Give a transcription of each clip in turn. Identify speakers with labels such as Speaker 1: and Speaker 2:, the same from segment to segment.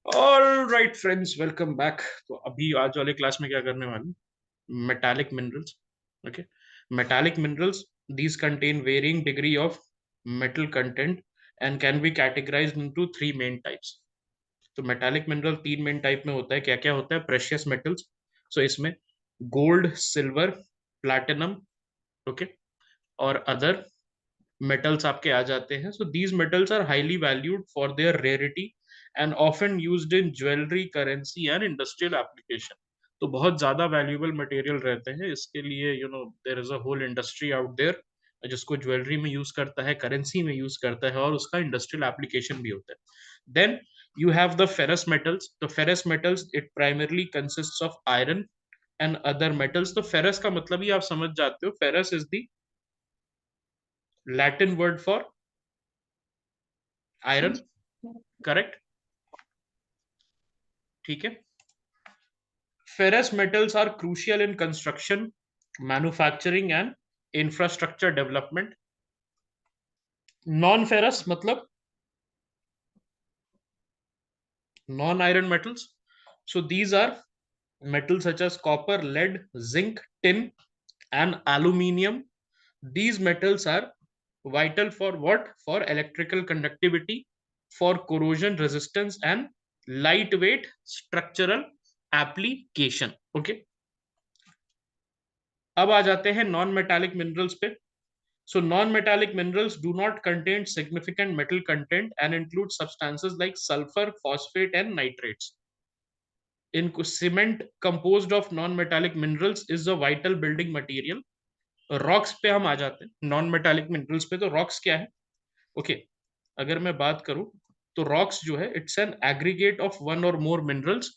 Speaker 1: All right friends, welcome back. तो अभी आज वाले क्लास में क्या करने वाले, metallic minerals. Okay, metallic minerals, these contain varying degree of metal content and can be categorized into three main types. तो मेटालिक मिनरल तीन मेन टाइप में होता है। क्या क्या होता है? प्रेशियस मेटल्स, सो इसमें गोल्ड, सिल्वर, प्लैटिनम, ओके, और अदर मेटल्स आपके आ जाते हैं। So these metals are highly valued for their rarity and often used in jewellery, currency and industrial application. तो बहुत ज्यादा वैल्यूएबल मटेरियल रहते हैं इसके लिए। There is a whole industry out there जिसको ज्वेलरी में यूज करता है, करेंसी में यूज करता है, और उसका इंडस्ट्रियल एप्लीकेशन भी होता है। Then you have the ferrous metals. तो ferrous metals it primarily consists of iron and other metals. तो फेरस का मतलब ही आप समझ जाते हो, ferrous is the Latin word for iron, correct? ठीक है। Ferrous metals are crucial in construction, manufacturing and infrastructure development. Non ferrous मतलब non iron metals. So these are metals such as copper, lead, zinc, tin, and aluminium. These metals are vital for what? For electrical conductivity, for corrosion resistance, and lightweight structural application. Okay. अब आ जाते हैं non metallic minerals पे। So non-metallic minerals do not contain significant metal content and include substances like sulfur, phosphate, and nitrates. In cement composed of non-metallic minerals is a vital building material. Rocks पे हम आ जाते हैं, non metallic minerals पे। तो rocks क्या है? Okay, अगर मैं बात करूं तो रॉक्स जो है it's an aggregate of one और more minerals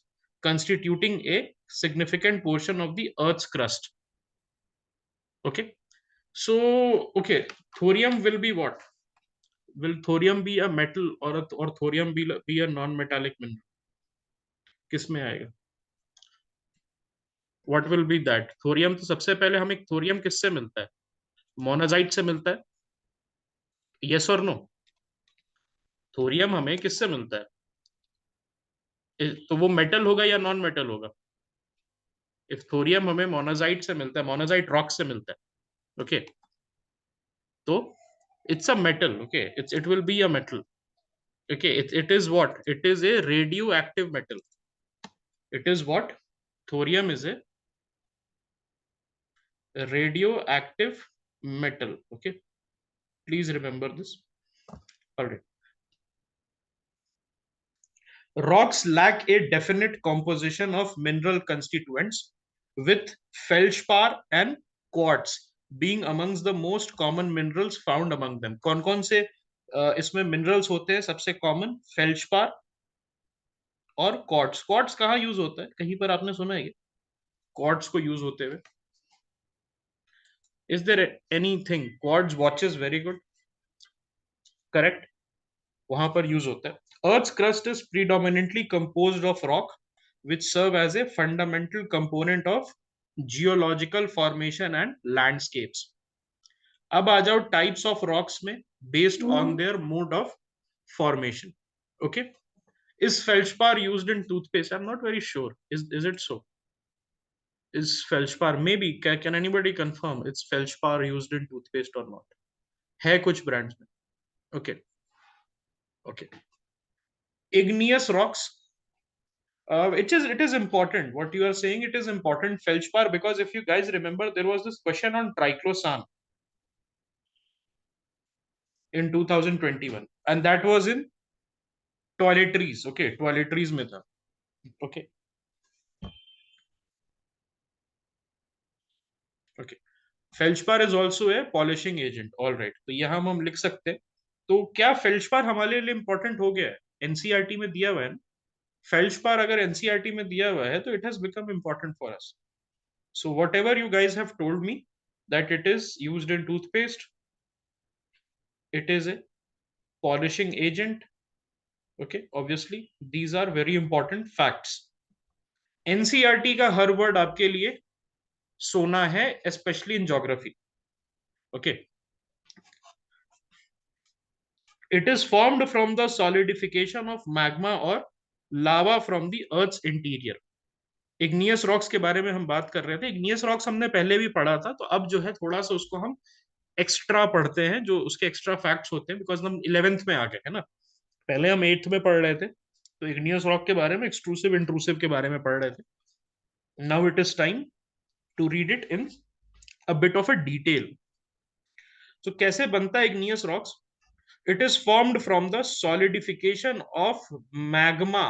Speaker 1: constituting a significant portion of the earth's crust. Okay, so okay, thorium will be what? Will thorium be a metal or thorium be a non-metallic mineral? किस में आएगा? What will be that? Thorium तो सबसे पहले हमें thorium किससे मिलता है? मोनाजाइट से मिलता है। यस और नो? थोरियम हमें किससे मिलता है? तो वो मेटल होगा या नॉन मेटल होगा? इफ थोरियम हमें मोनाजाइट से मिलता है, मोनाजाइट रॉक से मिलता है, ओके, तो it's a metal. Okay, it will be a metal. Okay, it is what? It is a radio active metal. It is what? Thorium is a radioactive metal. Okay, please remember this. All right. Rocks lack a definite composition of mineral constituents, with feldspar and quartz being amongst the most common minerals found among them. कौन कौन से इसमें minerals होते हैं? सबसे common फेल्चपार और quartz. Quartz कहाँ use होता है? कहीं पर आपने सुना है क्वार्ट्स को यूज होते हुए? Is there anything? Quartz watches, very good, correct, वहां पर यूज होता है। Earth's crust is predominantly composed of rock, which serve as a fundamental component of geological formation and landscapes. अब आ जाओ टाइप्स ऑफ रॉक्स में, based on their mode of formation. Okay, is feldspar used in toothpaste? I'm not very sure. Is it so? Is feldspar, maybe can anybody confirm it's feldspar used in toothpaste or not? है कुछ brands में। Okay, okay, igneous rocks. It is important what you are saying. It is important, feldspar, because if you guys remember, there was this question on triclosan in 2021, and that was in toiletries. Okay, toiletries में था। Okay, okay. Feldspar is also a polishing agent. All right, तो यहाँ हम लिख सकते हैं। तो क्या feldspar हमारे लिए important हो गया है? एनसीईआरटी में दिया हुआ है ना? feldspar अगर एनसीईआरटी में दिया हुआ है तो it has become important for us. So whatever you guys have told me that it is used in toothpaste, it is a polishing agent. Okay, obviously these are very important facts. NCERT का हर word आपके लिए सोना है, specially in geography. Okay, it is formed from the solidification of magma और lava from the earth's interior. Igneous rocks के बारे में हम बात कर रहे थे। इग्नियस रॉक्स हमने पहले भी पढ़ा था, तो अब जो है थोड़ा सा उसको हम एक्स्ट्रा पढ़ते हैं, जो उसके एक्स्ट्रा फैक्ट्स होते हैं, बिकॉज हम 11th में आ गए है ना। पहले हम 8th में पढ़ रहे थे, तो इग्नियस रॉक के बारे में, एक्सट्रूसिव इंट्रूसिव के बारे में पढ़ रहे थे। Now it is time to read it in a bit of a detail. तो कैसे बनता है igneous rocks? It is formed from the solidification of magma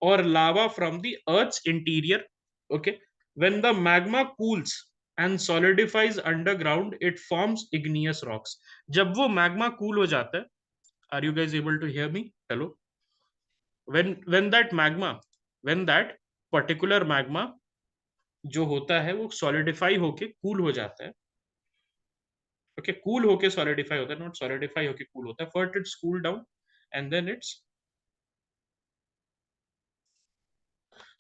Speaker 1: और lava from the earth's interior. Okay, when the magma cools and solidifies underground it forms igneous rocks. जब वो magma cool हो जाता है, are you guys able to hear me? Hello? when that magma, when that particular magma जो होता है वो solidify होके कूल हो जाता है। ओके, कूल होके सॉलिडिफाई होता है, नॉट सॉलिडिफाई होके कूल होता है। First it's cool down and then it's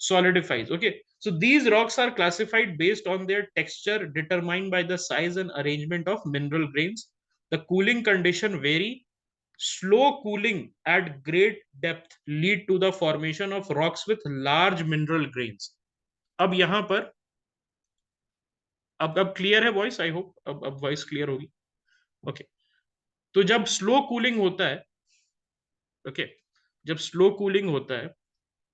Speaker 1: solidifies. Okay, so these rocks are classified based on their texture determined by the size and arrangement of mineral grains. The cooling condition vary. Slow cooling at great depth lead to the formation of rocks with large mineral grains. अब यहां पर, अब clear है voice? I hope अब voice clear होगी। Okay, तो जब slow cooling होता है, ओके, जब स्लो कूलिंग होता है,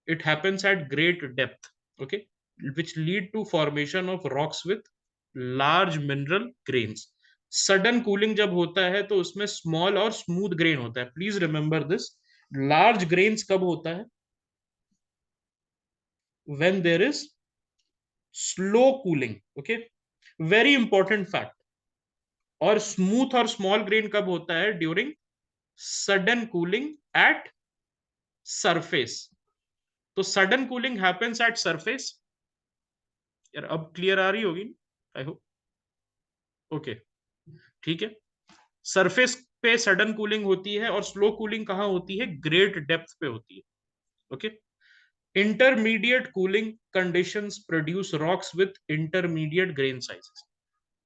Speaker 1: it happens at great depth, okay, which lead to formation of rocks with large mineral grains. Sudden cooling जब होता है तो उसमें स्मॉल और स्मूथ ग्रेन होता है। Please remember this. Large grains कब होता है? When there is slow cooling. Okay, very important fact. और स्मूथ और स्मॉल ग्रेन कब होता है? During sudden cooling at surface. तो sudden cooling happens at surface. यार अब क्लियर आ रही होगी, आई होप। ओके, ठीक है। सरफेस पे सडन कूलिंग होती है और स्लो कूलिंग कहां होती है? ग्रेट डेप्थ पे होती है। Okay, intermediate cooling conditions produce rocks with intermediate grain sizes.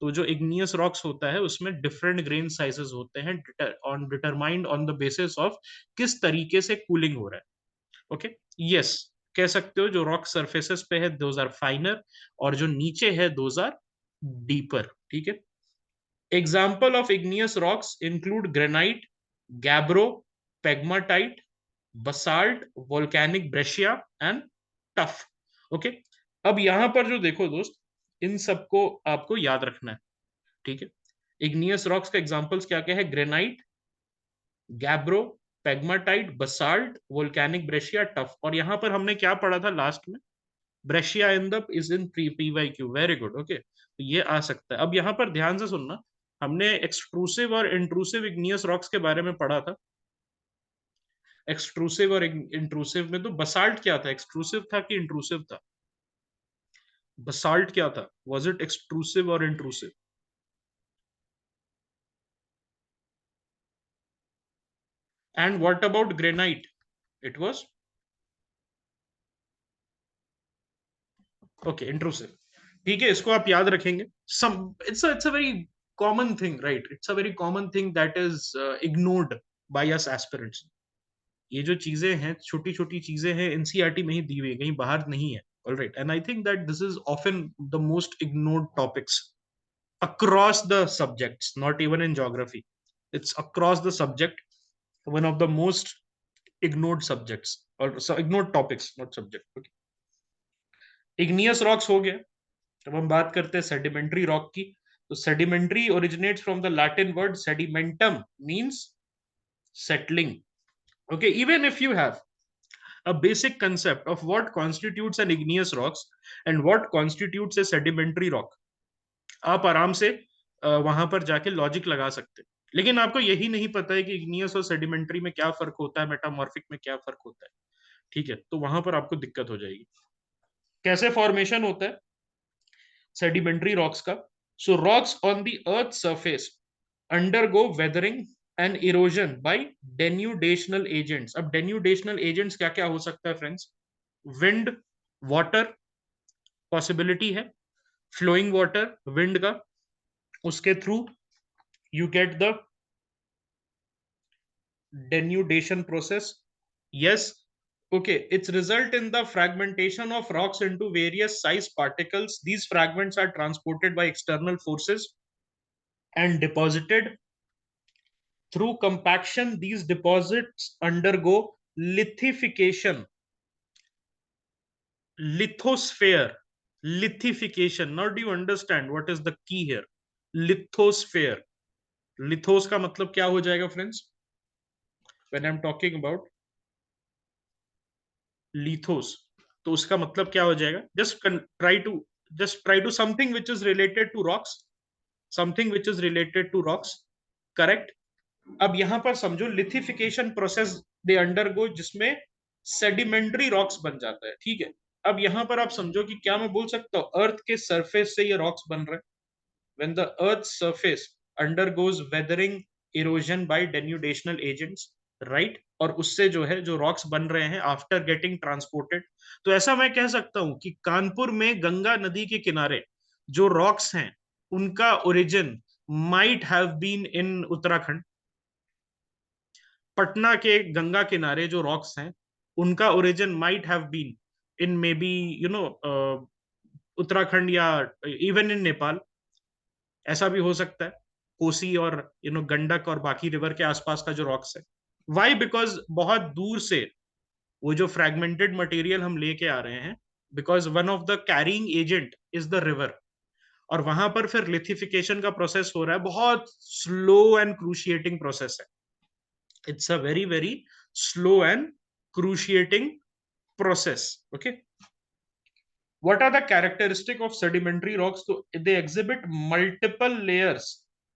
Speaker 1: तो जो इग्नियस रॉक्स होता है उसमें डिफरेंट ग्रेन साइजेस होते हैं, on determined on the basis of किस तरीके से कूलिंग हो रहा है। ओके, यस, कह सकते हो जो रॉक सरफेसेस पे है दोज आर फाइनर, और जो नीचे है दोज आर डीपर। ठीक है। Example of igneous rocks include granite, gabbro, pegmatite, basalt, volcanic breccia and tuff. Okay, अब यहां पर जो देखो दोस्त, इन सबको आपको याद रखना है। ठीक है, इग्नियस रॉक्स का एग्जांपल्स क्या क्या है? Granite, gabbro, pegmatite, basalt, volcanic Brescia, tough. और यहां पर हमने क्या पढ़ा था लास्ट में? Brescia in the is in PYQ. Very good. Okay, तो ये आ सकता है। अब यहां पर ध्यान से सुनना, हमने एक्सट्रूसिव और इंट्रूसिव इग्नियस रॉक्स के बारे में पढ़ा था। एक्सट्रूसिव और इंट्रूसिव में तो बसाल्ट क्या था? एक्सट्रूसिव था कि इंट्रूसिव था? बसाल्ट क्या था? वाज इट एक्सट्रूसिव और intrusive? And what about granite? It was okay, intrusive. ठीक है, इसको आप याद रखेंगे। Some it's a very common thing, right? It's a very common thing that is ignored by us aspirants. ये जो चीजें हैं, छोटी छोटी चीजें हैं, एनसीईआरटी में ही दी हुई है, कहीं बाहर नहीं है। All right, and I think that this is often the most ignored topics across the subjects, not even in geography. It's across the subject, one of the most ignored subjects, or so ignored topics, not subject. Okay. Igneous rocks हो गया। अब हम बात करते हैं sedimentary rock की। तो sedimentary originates from the Latin word sedimentum, means settling. Okay, even if you have a basic concept of what constitutes an igneous rocks and what constitutes a sedimentary rock, आप आराम से वहां पर जाके logic लगा सकते हैं। लेकिन आपको यही नहीं पता है कि इग्नियस और सेडिमेंट्री में क्या फर्क होता है, मेटामॉर्फिक में क्या फर्क होता है। ठीक है, तो वहां पर आपको दिक्कत हो जाएगी। कैसे फॉर्मेशन होता है सेडिमेंट्री रॉक्स का? So rocks on the earth surface undergo weathering and erosion by denudational agents. अब डेन्यूडेशनल एजेंट्स क्या क्या हो सकता है फ्रेंड्स? विंड, वाटर पॉसिबिलिटी है, फ्लोइंग वाटर विंड का, उसके through you get the denudation process. Yes, Okay, its result in the fragmentation of rocks into various size particles. These fragments are transported by external forces and deposited. Through compaction, these deposits undergo lithification. Lithosphere. Lithification. Now do you understand what is the key here? Lithosphere. Lithos का मतलब क्या हो जाएगा friends? When I am talking about lithos, तो उसका मतलब क्या हो जाएगा? Just try to something which is related to rocks, something which is related to rocks, correct? अब यहां पर समझो लिथिफिकेशन प्रोसेस दे अंडरगो, जिसमें सेडिमेंट्री रॉक्स बन जाता है, ठीक है? अब यहां पर आप समझो कि क्या मैं बोल सकता हूं अर्थ के सरफेस से ये रॉक्स बन रहे हैं? when the earth's surface undergoes weathering, erosion by denudational agents, right? और उससे जो है जो रॉक्स बन रहे हैं आफ्टर गेटिंग ट्रांसपोर्टेड, तो ऐसा मैं कह सकता हूं कि कानपुर में गंगा नदी के किनारे जो रॉक्स हैं उनका origin might have been in Uttarakhand. Patna के गंगा किनारे जो रॉक्स हैं उनका origin might have been in maybe you know Uttarakhand या इवन इन नेपाल, ऐसा भी हो सकता है। कोसी और गंडक और बाकी रिवर के आसपास का जो रॉक्स है, वाई? बिकॉज बहुत दूर से वो जो फ्रेगमेंटेड मटेरियल हम लेके आ रहे हैं, because one of the carrying agent is the river, और वहां पर फिर लिथिफिकेशन का प्रोसेस हो रहा है, बहुत स्लो एंड क्रूशिएटिंग प्रोसेस है। It's a very very slow and excruciating process. Okay, what are the characteristic of sedimentary rocks? So they exhibit multiple layers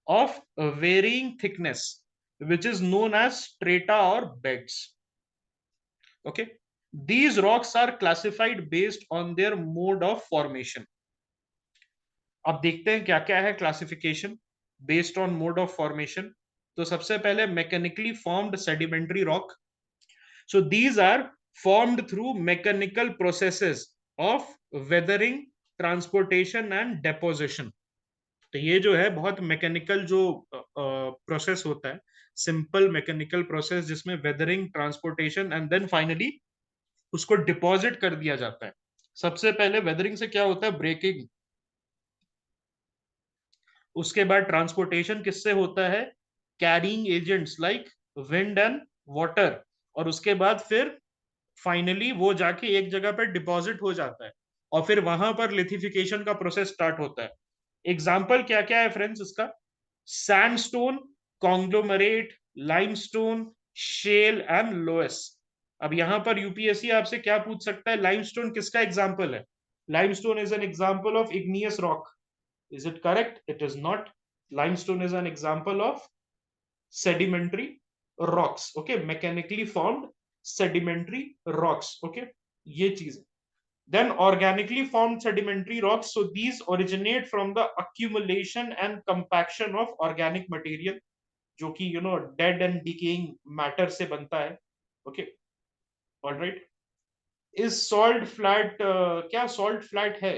Speaker 1: of varying thickness, which is known as strata or beds. Okay, these rocks are classified based on their mode of formation. अब देखते हैं क्या क्या है classification based on mode of formation. तो सबसे पहले mechanically formed sedimentary rock. So these are formed through mechanical processes of weathering, transportation and deposition. तो ये जो है बहुत मैकेनिकल जो प्रोसेस होता है, सिंपल मैकेनिकल प्रोसेस जिसमें weathering, transportation and then finally उसको डिपॉजिट कर दिया जाता है। सबसे पहले वेदरिंग से क्या होता है? ब्रेकिंग। उसके बाद ट्रांसपोर्टेशन किससे होता है? Carrying agents like wind and water. और उसके बाद फिर फाइनली वो जाके एक जगह पर डिपॉजिट हो जाता है, और फिर वहां पर लिथिफिकेशन का प्रोसेस स्टार्ट होता है। एग्जाम्पल क्या क्या है फ्रेंड्स इसका? Sandstone, conglomerate, limestone, shale and loess. अब यहां पर यूपीएससी आपसे क्या पूछ सकता है? लाइमस्टोन किसका एग्जाम्पल है? Limestone is an example of igneous rock. Is it correct? It is not. Limestone is an example of sedimentary rocks. Okay, mechanically formed sedimentary rocks. Okay, ये चीज है। Then organically formed sedimentary rocks. So these originate from the accumulation and compaction of organic material, जो कि dead and decaying matter से बनता है। Okay, all right. Is salt flat? क्या salt flat है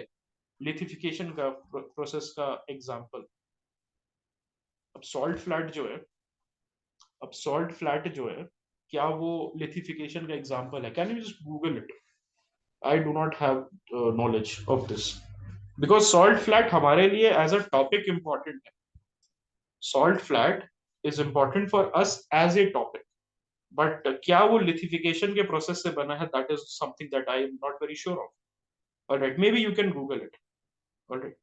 Speaker 1: लिथिफिकेशन का प्रोसेस का एग्जाम्पल? अब सॉल्ट फ्लैट जो है, अब सॉल्ट फ्लैट जो है, क्या वो लिथिफिकेशन का एग्जांपल है? Can you just Google it? I do not have knowledge of this, because salt flat हमारे लिए एज अ टॉपिक इंपॉर्टेंट है। Salt flat is important for us as a topic, but क्या वो lithification के process से बना है, that is something that I am not very sure of. Alright, maybe you can Google it. Alright,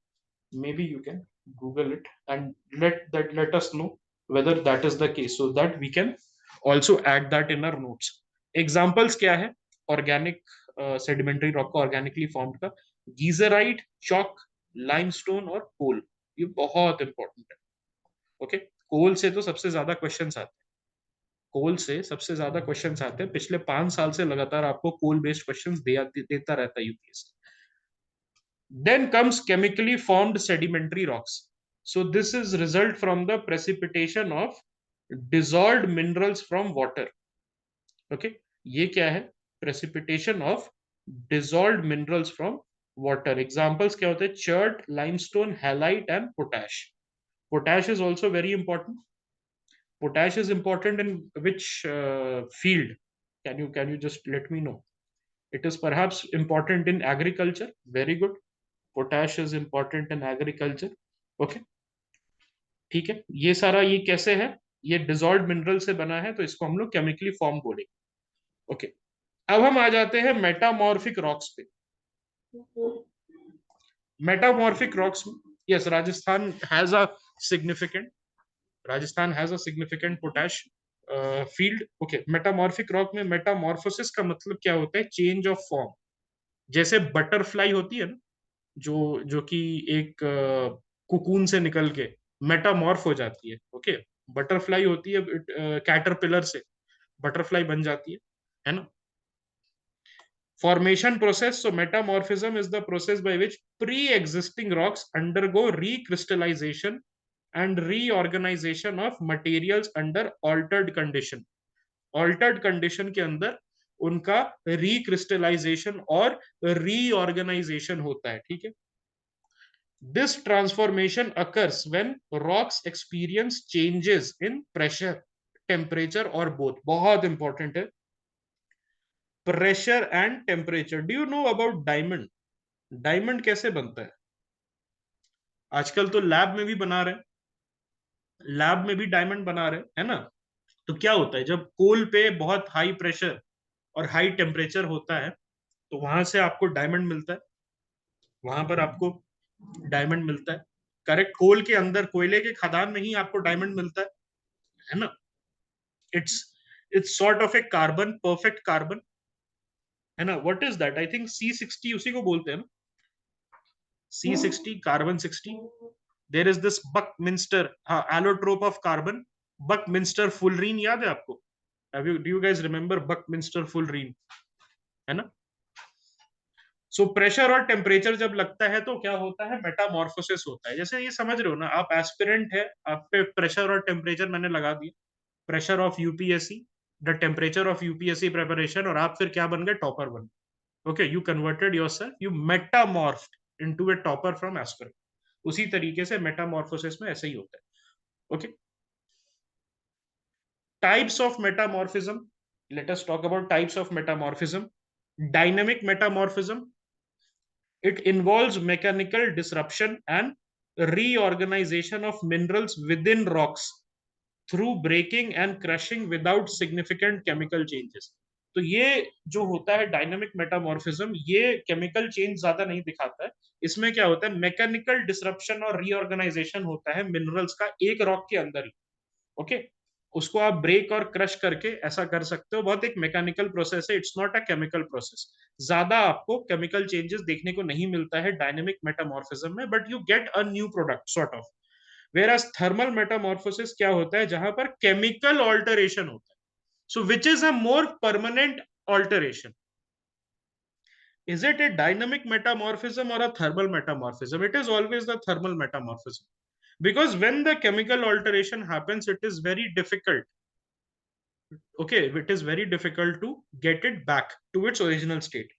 Speaker 1: maybe you can google it and let us know whether that is the case, so that we can also add that in our notes. Examples क्या है organic sedimentary rock का, organically formed का? गीजराइट, chalk, limestone और कोल। ये बहुत important है। Okay, कोल से तो सबसे ज्यादा क्वेश्चंस आते हैं, कोल से सबसे ज्यादा क्वेश्चंस आते हैं। पिछले 5 साल से लगातार आपको कोल बेस्ड क्वेश्चंस देता रहता है UPSC. Then comes chemically formed sedimentary rocks. So this is result from the precipitation of dissolved minerals from water. Okay, ये क्या है? Precipitation of dissolved minerals from water. Examples क्या होते हैं? Chert, limestone, halite and potash. Potash is also very important. Potash is important in which field? Can you just let me know? It is perhaps important in agriculture. Very good. Potash is important in agriculture. Okay, ठीक है. ये सारा ये कैसे है? ये dissolved mineral से बना है, तो इसको हम लोग केमिकली फॉर्म बोलेंगे. ओके, अब हम आ जाते हैं मेटामॉर्फिक रॉक्स पे. Metamorphic rocks, yes, Rajasthan has a significant potash field. Okay, metamorphic rock में मेटामॉर्फोसिस का मतलब क्या होता है? Change of form. जैसे बटरफ्लाई होती है ना, जो कि एक कुकून से निकल के मेटामॉर्फ हो जाती है. ओके, बटरफ्लाई होती है, कैटरपिलर से बटरफ्लाई बन जाती है ना. Formation process. So metamorphism is the process by which pre-existing rocks undergo recrystallization and reorganization of materials under altered condition. Altered condition के अंदर उनका recrystallization और reorganization होता है. ठीक है. This transformation occurs when rocks experience changes in pressure, temperature or both. बहुत important है. Pressure and temperature. Do you know about diamond? Diamond कैसे बनता है? आजकल तो लैब में भी बना रहे हैं, लैब में भी डायमंड बना रहे हैं, है ना. तो क्या होता है, जब कोल पे बहुत हाई प्रेशर और हाई टेम्परेचर होता है, तो वहां से आपको डायमंड मिलता है. वहां पर आपको डायमंड मिलता है. करेक्ट. कोल के अंदर, कोयले के खदान में ही आपको डायमंड मिलता है ना. It's it's sort of a carbon, perfect carbon, है ना. What is that? I think C60 उसी को बोलते हैं ना. C60, carbon 60. There is this Buckminster, हाँ, allotrope of carbon, Buckminster fullerene. याद है आपको? Do you guys remember Buckminster fullerene? है ना. सो प्रेशर और टेम्परेचर जब लगता है तो क्या होता है? मेटामॉर्फोसिस होता है. जैसे ये समझ रहे हो ना, आप एस्पिरेंट है, आप पे प्रेशर और टेम्परेचर मैंने लगा दिया. Pressure of UPSC, the temperature of UPSC preparation, और आप फिर क्या बन गए? टॉपर बन गए. Okay, you converted yourself, you metamorphed into a topper from aspirant. उसी तरीके से मेटामॉर्फोसिस में ऐसे ही होता है. Okay, types of metamorphism. Let us talk about types of metamorphism. Dynamic metamorphism, it involves mechanical disruption and reorganization of minerals within rocks through breaking and crushing without significant chemical changes. तो ये जो होता है dynamic metamorphism, ये chemical change ज्यादा नहीं दिखाता है. इसमें क्या होता है? मैकेनिकल डिसरप्शन और रीऑर्गेनाइजेशन होता है मिनरल्स का एक रॉक के अंदर ही. ओके, उसको आप ब्रेक और क्रश करके ऐसा कर सकते हो. बहुत एक मैकेनिकल प्रोसेस है, it's not a chemical process. ज्यादा आपको केमिकल चेंजेस देखने को नहीं मिलता है डायनेमिक मेटामॉर्फिज्म में, but you get a new product sort of. Whereas thermal metamorphosis क्या होता है? जहां पर केमिकल ऑल्टरेशन होता है. So which is a more permanent alteration? Is it a dynamic metamorphism or a thermal metamorphism? It is always the thermal metamorphism. Because when the chemical alteration happens, it is very difficult. Okay, it is very difficult to get it back to its original state.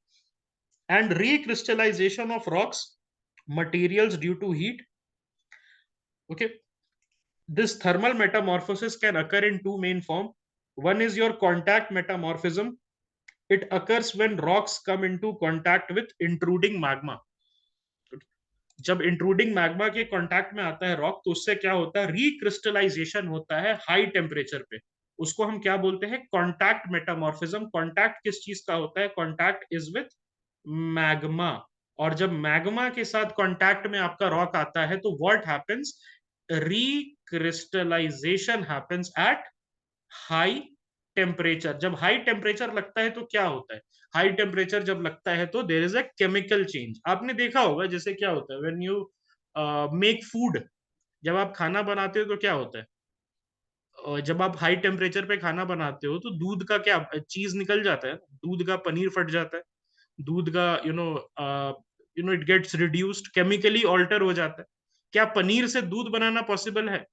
Speaker 1: And recrystallization of rocks, materials due to heat. Okay, this thermal metamorphosis can occur in two main forms. One is your contact metamorphism. It occurs when rocks come into contact with intruding magma. जब intruding magma के contact में आता है rock, तो उससे क्या होता है? रिक्रिस्टलाइजेशन होता है हाई टेम्परेचर पे. उसको हम क्या बोलते हैं? Contact metamorphism. कॉन्टैक्ट किस चीज का होता है? Contact is with magma. और जब मैग्मा के साथ कॉन्टैक्ट में आपका रॉक आता है, तो what happens? Recrystallisation happens at high temperature. जब हाई टेम्परेचर लगता है तो क्या होता है? हाई टेम्परेचर जब लगता है तो there is a chemical change. आपने देखा होगा जैसे क्या होता है व्हेन यू मेक फूड. जब आप खाना बनाते हो तो क्या होता है? जब आप हाई टेम्परेचर पे खाना बनाते हो तो दूध का क्या चीज निकल जाता है? दूध का पनीर फट जाता है. दूध का it gets reduced, chemically alter हो जाता है. क्या पनीर से दूध बनाना पॉसिबल है?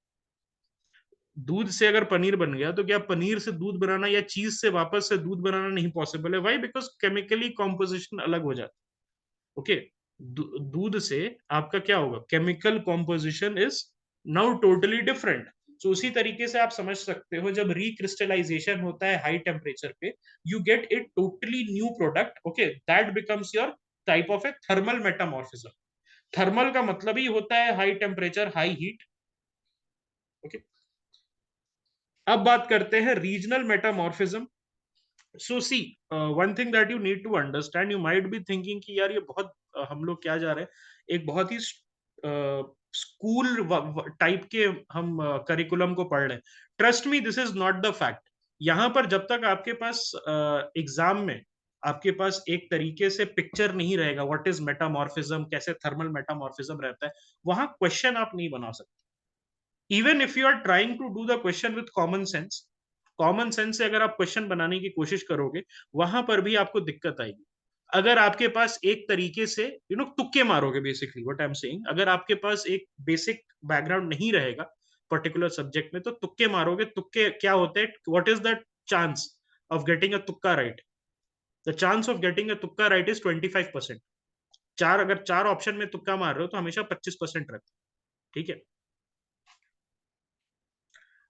Speaker 1: दूध से अगर पनीर बन गया, तो क्या पनीर से दूध बनाना या चीज से वापस से दूध बनाना नहीं पॉसिबल है? वाई? बिकॉज केमिकली कॉम्पोजिशन अलग हो जाता है. ओके, दूध से आपका क्या होगा? Chemical composition is now totally different. So उसी तरीके से आप समझ सकते हो जब रिक्रिस्टलाइजेशन होता है हाई टेम्परेचर पे, you get a totally new product, okay, that becomes your type of a thermal metamorphism. Thermal का मतलब ही होता है high temperature high heat, okay. अब बात करते हैं regional metamorphism. So see, one thing that you need to understand, you might be thinking कि यार ये बहुत हम लोग क्या जा रहे हैं, एक बहुत ही स्कूल टाइप के हम करिकुलम को पढ़ रहे हैं। Trust me, this is not the fact. यहाँ पर जब तक आपके पास एग्जाम में आपके पास एक तरीके से पिक्चर नहीं रहेगा व्हाट इज मेटामॉर्फिज्म, कैसे थर्मल मेटामॉर्फिज्म रहता है, वहां क्वेश्चन आप नहीं बना सकते। Even if you are trying to do the question with common sense, common sense से अगर आप क्वेश्चन बनाने की कोशिश करोगे, वहां पर भी आपको दिक्कत आएगी। अगर आपके पास एक तरीके से तुक्के मारोगे, basically what I am saying, अगर आपके पास एक बेसिक बैकग्राउंड नहीं रहेगा पर्टिकुलर सब्जेक्ट में, तो तुक्के मारोगे। तुक्के क्या होते हैं, what is the chance of getting a तुक्का right? The chance of getting a तुक्का राइट इज 25%। अगर चार ऑप्शन में तुक्का मार रहे हो तो हमेशा 25% रहता है, ठीक है।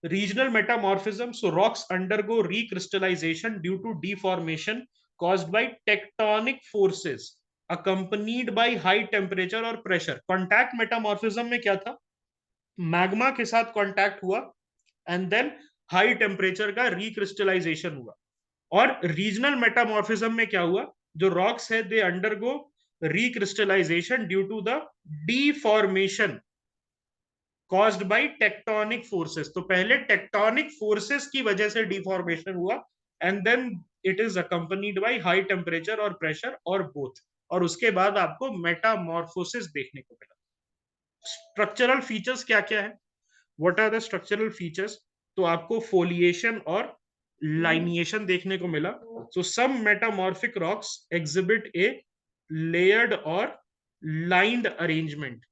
Speaker 1: Regional metamorphism. So rocks undergo recrystallization due to deformation caused by tectonic forces accompanied by high temperature or pressure. Contact metamorphism में क्या था? मैग्मा के साथ कांटेक्ट हुआ एंड देन हाई टेम्परेचर का रिक्रिस्टलाइजेशन हुआ। और रीजनल मेटामॉर्फिज्म में क्या हुआ? जो रॉक्स है they undergo recrystallization due to the deformation caused by tectonic forces. तो पहले टेक्टोनिक फोर्सेस की वजह से डिफॉर्मेशन हुआ and then it is accompanied by high temperature और प्रेशर और बोथ, और उसके बाद आपको मेटामॉर्फोसिस देखने को मिला। स्ट्रक्चरल फीचर्स क्या क्या है? What are the structural features? तो आपको फोलिएशन और लाइनिएशन देखने को मिला। So some metamorphic rocks exhibit a layered और lined arrangement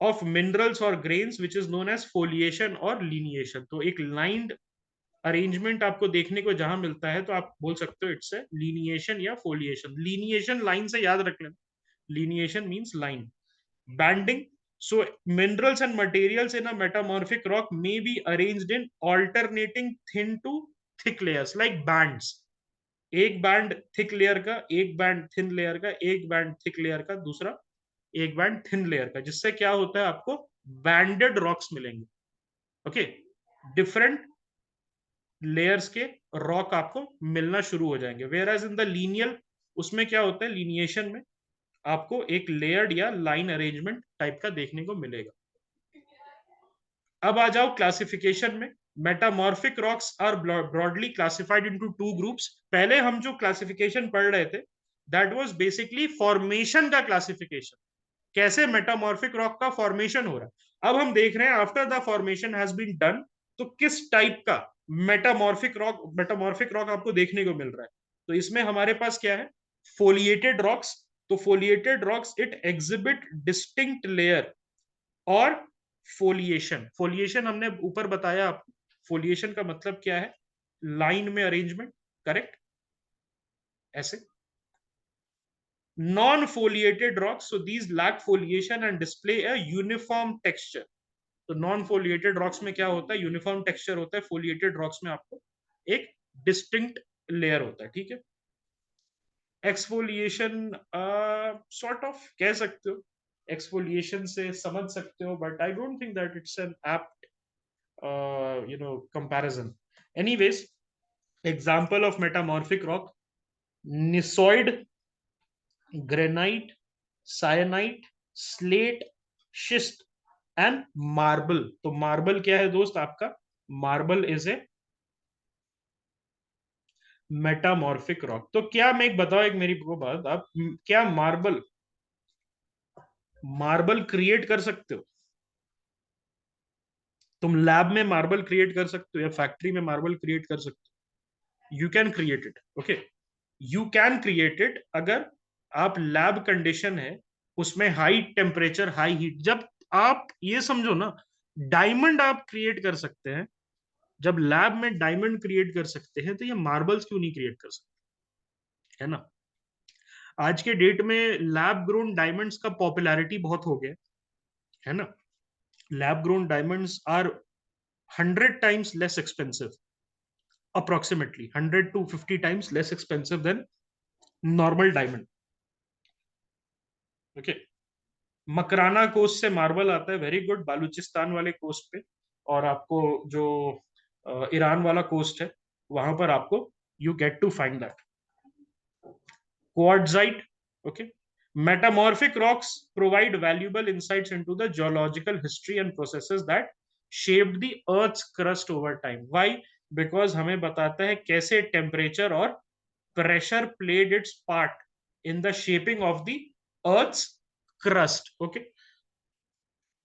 Speaker 1: of minerals or grains which is known as foliation और lineation। तो एक लाइंड अरेंजमेंट आपको देखने को जहां मिलता है तो आप बोल सकते हो इट्स लिनिएशन या फोलिएशन। लिनिएशन लाइन से याद रख लेना, lineation means line. Banding, so minerals and materials in a metamorphic rock may be arranged in alternating thin to thick layers like bands। एक बैंड थिक लेयर का, एक band thin layer का, एक band thick layer का, दूसरा एक band thin layer का, जिससे क्या होता है आपको बैंडेड रॉक्स मिलेंगे, ओके। डिफरेंट लेयर्स के रॉक आपको मिलना शुरू हो जाएंगे। Where as in the lineal, उसमें क्या होता है, लीनिएशन में आपको एक लेयर्ड या लाइन अरेंजमेंट टाइप का देखने को मिलेगा। अब आ जाओ क्लासिफिकेशन में। Metamorphic rocks are broadly classified into two groups. पहले हम जो क्लासिफिकेशन पढ़ रहे थे दैट वाज बेसिकली फॉर्मेशन का क्लासिफिकेशन, कैसे मेटामॉर्फिक रॉक का फॉर्मेशन हो रहा है। अब हम देख रहे हैं after the formation has been done, तो किस टाइप का मेटामॉर्फिक रॉक आपको देखने को मिल रहा है। तो इसमें हमारे पास क्या है, फोलिएटेड रॉक्स। तो foliated rocks it exhibit distinct layer और फोलिएशन। फोलिएशन हमने ऊपर बताया आपको, फोलिएशन का मतलब क्या है, लाइन में अरेंजमेंट, करेक्ट, ऐसे। Non-foliated rocks, so these lack foliation and display a uniform texture। तो नॉन फोलिएटेड रॉक्स में क्या होता है, यूनिफॉर्म टेक्सचर होता है। फोलिएटेड रॉक्स में आपको एक डिस्टिंक्ट लेयर होता है, ठीक है। एक्सफोलिएशन सॉर्ट ऑफ कह सकते हो, एक्सफोलिएशन से समझ सकते हो, but I don't think that it's an apt comparison. Anyways, example of metamorphic rock, gneissoid, granite, syenite, slate, schist and marble. तो मार्बल क्या है दोस्त आपका, marble is a metamorphic rock. तो क्या, मैं एक बताओ, एक मेरी को बात, आप क्या मार्बल मार्बल क्रिएट कर सकते हो? तुम लैब में मार्बल क्रिएट कर सकते हो या फैक्ट्री में मार्बल क्रिएट कर सकते हो? You can create it, okay, you can create it. अगर आप लैब कंडीशन है, उसमें हाई टेम्परेचर हाई हीट, जब आप ये समझो ना, डायमंड आप क्रिएट कर सकते हैं। जब लैब में डायमंड क्रिएट कर सकते हैं तो ये मार्बल्स क्यों नहीं क्रिएट कर सकते, है ना। आज के डेट में लैब ग्रोन डायमंड्स का पॉपुलैरिटी बहुत हो गया है ना। Lab grown diamonds are 100 times less expensive, approximately 100 to 50 times less expensive than normal diamond. Okay. Makrana coast से मार्बल आता है, वेरी गुड, बालूचिस्तान वाले कोस्ट पे, और आपको जो ईरान वाला कोस्ट है वहां पर आपको you get to find that quartzite. Okay. Metamorphic rocks provide valuable insights into the geological history and processes that shaped the Earth's crust over time. Why? Because हमें बताता है कैसे temperature और pressure played its part in the shaping of the Earth's crust. Okay.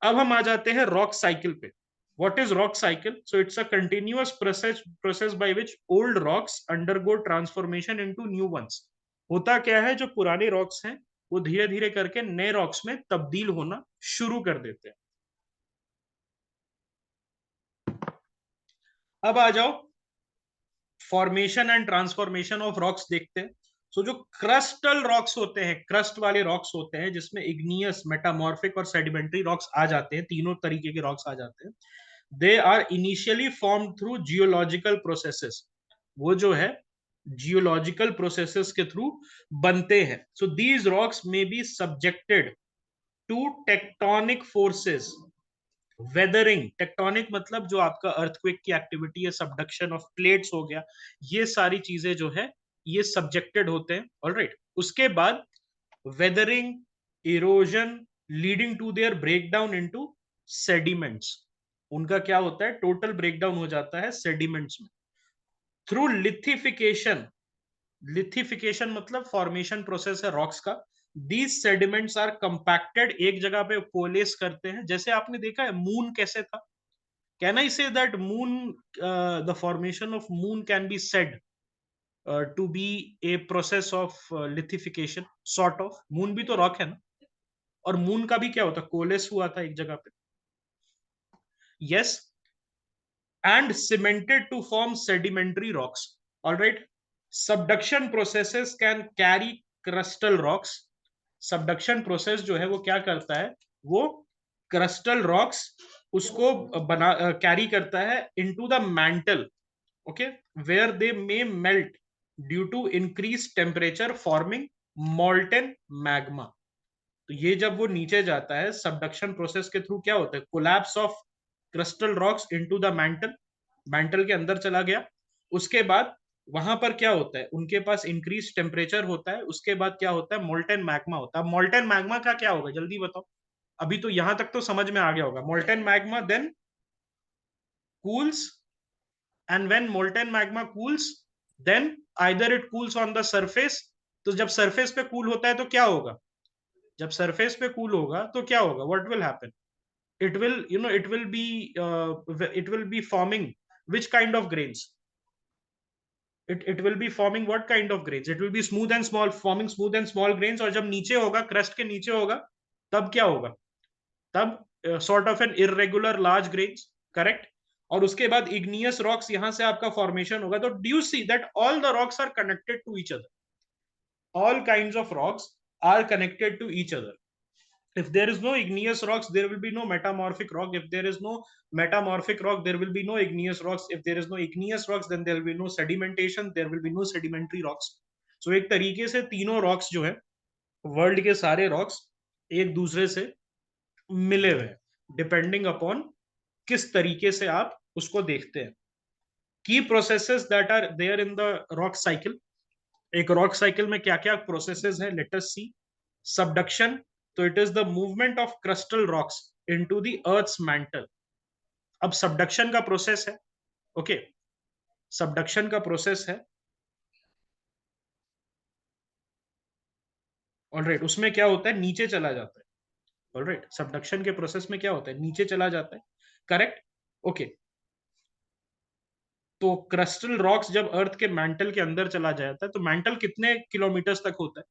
Speaker 1: अब हम आ जाते हैं रॉक साइकिल पे. What is rock cycle? So it's a continuous process by which old rocks undergo transformation into new ones. होता क्या है, जो पुराने रॉक्स हैं वो धीरे धीरे करके नए रॉक्स में तब्दील होना शुरू कर देते हैं. अब आ जाओ formation and transformation of rocks देखते हैं. सो जो क्रस्टल रॉक्स होते हैं, क्रस्ट वाले रॉक्स होते हैं जिसमें इग्नियस, मेटामॉर्फिक और सेडिमेंट्री रॉक्स आ जाते हैं, तीनों तरीके के रॉक्स आ जाते हैं. They are initially form through geological processes. वो जो है जियोलॉजिकल प्रोसेसेस के थ्रू बनते हैं. So these rocks may be subjected to tectonic forces. Weathering, tectonic मतलब जो आपका अर्थक्वेक की एक्टिविटी है, सबडक्शन ऑफ प्लेट्स हो गया, ये सारी चीजें जो है ये सब्जेक्टेड होते हैं. ऑलराइट. उसके बाद weathering, erosion leading to their breakdown into sediments. उनका क्या होता है, टोटल ब्रेकडाउन हो जाता है सेडिमेंट्स में. थ्रू लिथिफिकेशन, लिथिफिकेशन मतलब फॉर्मेशन प्रोसेस है रॉक्स का. दीज सेडिमेंट्स आर कंपैक्टेड, एक जगह पे कोलेस करते हैं. जैसे आपने देखा है मून कैसे था. Can I say that moon, the formation of moon can be said to be a process of lithification, sort of. Moon भी तो रॉक है ना, और मून का भी क्या होता है, कोलेस हुआ था एक जगह पे. Yes. and cemented to form sedimentary rocks. All right. Subduction processes can carry crustal rocks. Subduction process जो है वो क्या करता है, वो crustal rocks उसको बना कैरी करता है into the mantle. Okay, where they may melt due to increased temperature forming molten magma. तो ये जब वो नीचे जाता है सबडक्शन प्रोसेस के थ्रू क्या होता है, collapse of crustal rocks into the mantle. Mantle के अंदर चला गया. उसके बाद वहां पर क्या होता है, उनके पास इंक्रीज टेम्परेचर होता है. उसके बाद क्या होता है, मोल्टेन मैग्मा होता है. मोल्टेन मैग्मा का क्या होगा जल्दी बताओ. अभी तो यहां तक तो समझ में आ गया होगा. Molten magma then cools, and when molten magma cools then either it cools on the surface. तो जब सरफेस पे कूल होता है तो क्या होगा, जब सरफेस पे कूल होगा तो क्या होगा, what will happen, it will, you know, it will be forming which kind of grains, it will be forming what kind of grains, it will be smooth and small, forming smooth and small grains. और जब नीचे होगा, crust के नीचे होगा, तब क्या होगा, तब sort of an irregular large grains. Correct. और उसके बाद इग्नियस रॉक्स यहां से आपका फॉर्मेशन होगा. तो do you see that all the rocks are connected to each other, all kinds of rocks are connected to each other. If there is no igneous rocks, there will be no metamorphic rock. If there is no metamorphic rock, there will be no igneous rocks. If there is no igneous rocks, then there will be no sedimentation, there will be no sedimentary rocks. So एक तरीके से तीनों rocks जो है, world के सारे rocks एक दूसरे से मिले हुए हैं, डिपेंडिंग अपॉन किस तरीके से आप उसको देखते हैं. Key processes that are there in the rock cycle. एक रॉक साइकिल में क्या क्या प्रोसेसेस है, लेट अस सी. सबडक्शन, तो it is the movement of crustal rocks into the earth's mantle. अब सबडक्शन का प्रोसेस है. ओके. सबडक्शन का प्रोसेस है. ऑलराइट. उसमें क्या होता है, नीचे चला जाता है. ऑलराइट. सबडक्शन के प्रोसेस में क्या होता है, नीचे चला जाता है. करेक्ट. ओके. तो क्रिस्टल रॉक्स जब अर्थ के मैंटल के अंदर चला जाता है, तो मैंटल कितने किलोमीटर्स तक होता है,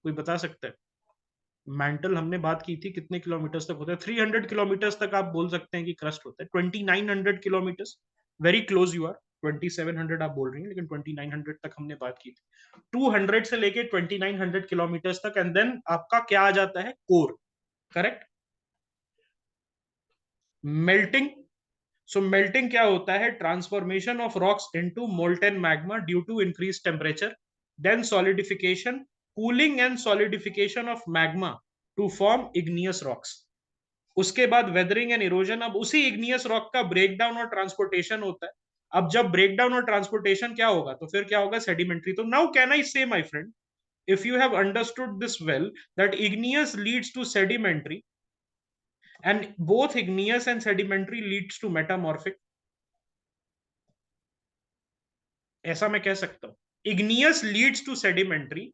Speaker 1: कोई बता सकता है. मैंटल हमने बात की थी कितने किलोमीटर्स तक होता है, 300 किलोमीटर्स तक आप बोल सकते हैं कि क्रस्ट होता है. 2900 kilometres, very close you are. 2700 आप बोल रही हैं, लेकिन 2900 तक हमने बात की थी. 200 से लेके 2900 किलोमीटर्स तक, एंड देन आपका क्या आ जाता है, core. Correct. Melting. So melting क्या होता है? Transformation of rocks into molten magma due to increase temperature, then solidification, cooling and solidification of magma to form igneous rocks. उसके बाद वेदरिंग एंड इरोजन। अब उसी इग्नियस रॉक का breakdown और transportation होता है। अब जब ब्रेकडाउन और ट्रांसपोर्टेशन क्या होगा तो फिर क्या होगा? सेडिमेंट्री। तो नाउ कैन आई से my friend, if you have understood this well, that igneous leads to sedimentary and both igneous and sedimentary leads to metamorphic, ऐसा मैं कह सकता हूं। igneous leads to sedimentary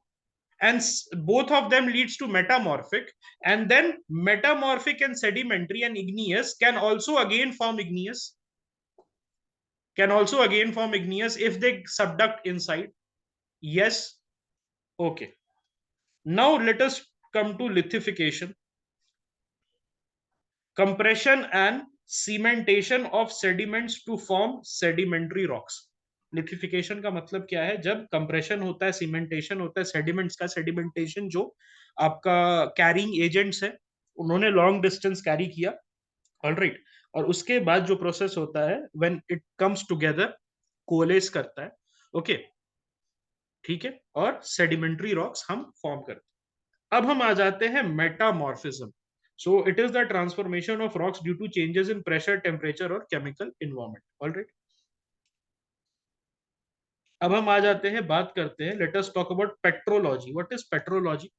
Speaker 1: and both of them leads to metamorphic, and then metamorphic and sedimentary and igneous can also again form igneous if they subduct inside. Yes. Okay, now let us come to lithification, compression and cementation of sediments to form sedimentary rocks. Lithification का मतलब क्या है? जब compression होता है, cementation होता है sediments का। सेडिमेंटेशन जो आपका कैरिंग एजेंट्स है, उन्होंने लॉन्ग डिस्टेंस कैरी किया, ऑलराइट, और उसके बाद जो प्रोसेस होता है व्हेन इट कम्स टुगेदर, कोलेस करता है, ओके, ठीक है, और सेडिमेंट्री रॉक्स हम फॉर्म करते हैं। अब हम आ जाते हैं metamorphism. So it is the transformation of rocks due to changes in pressure, temperature और केमिकल इन्वायरमेंट, ऑलराइट। अब हम आ जाते हैं, बात करते हैं, let us talk about petrology. What is petrology?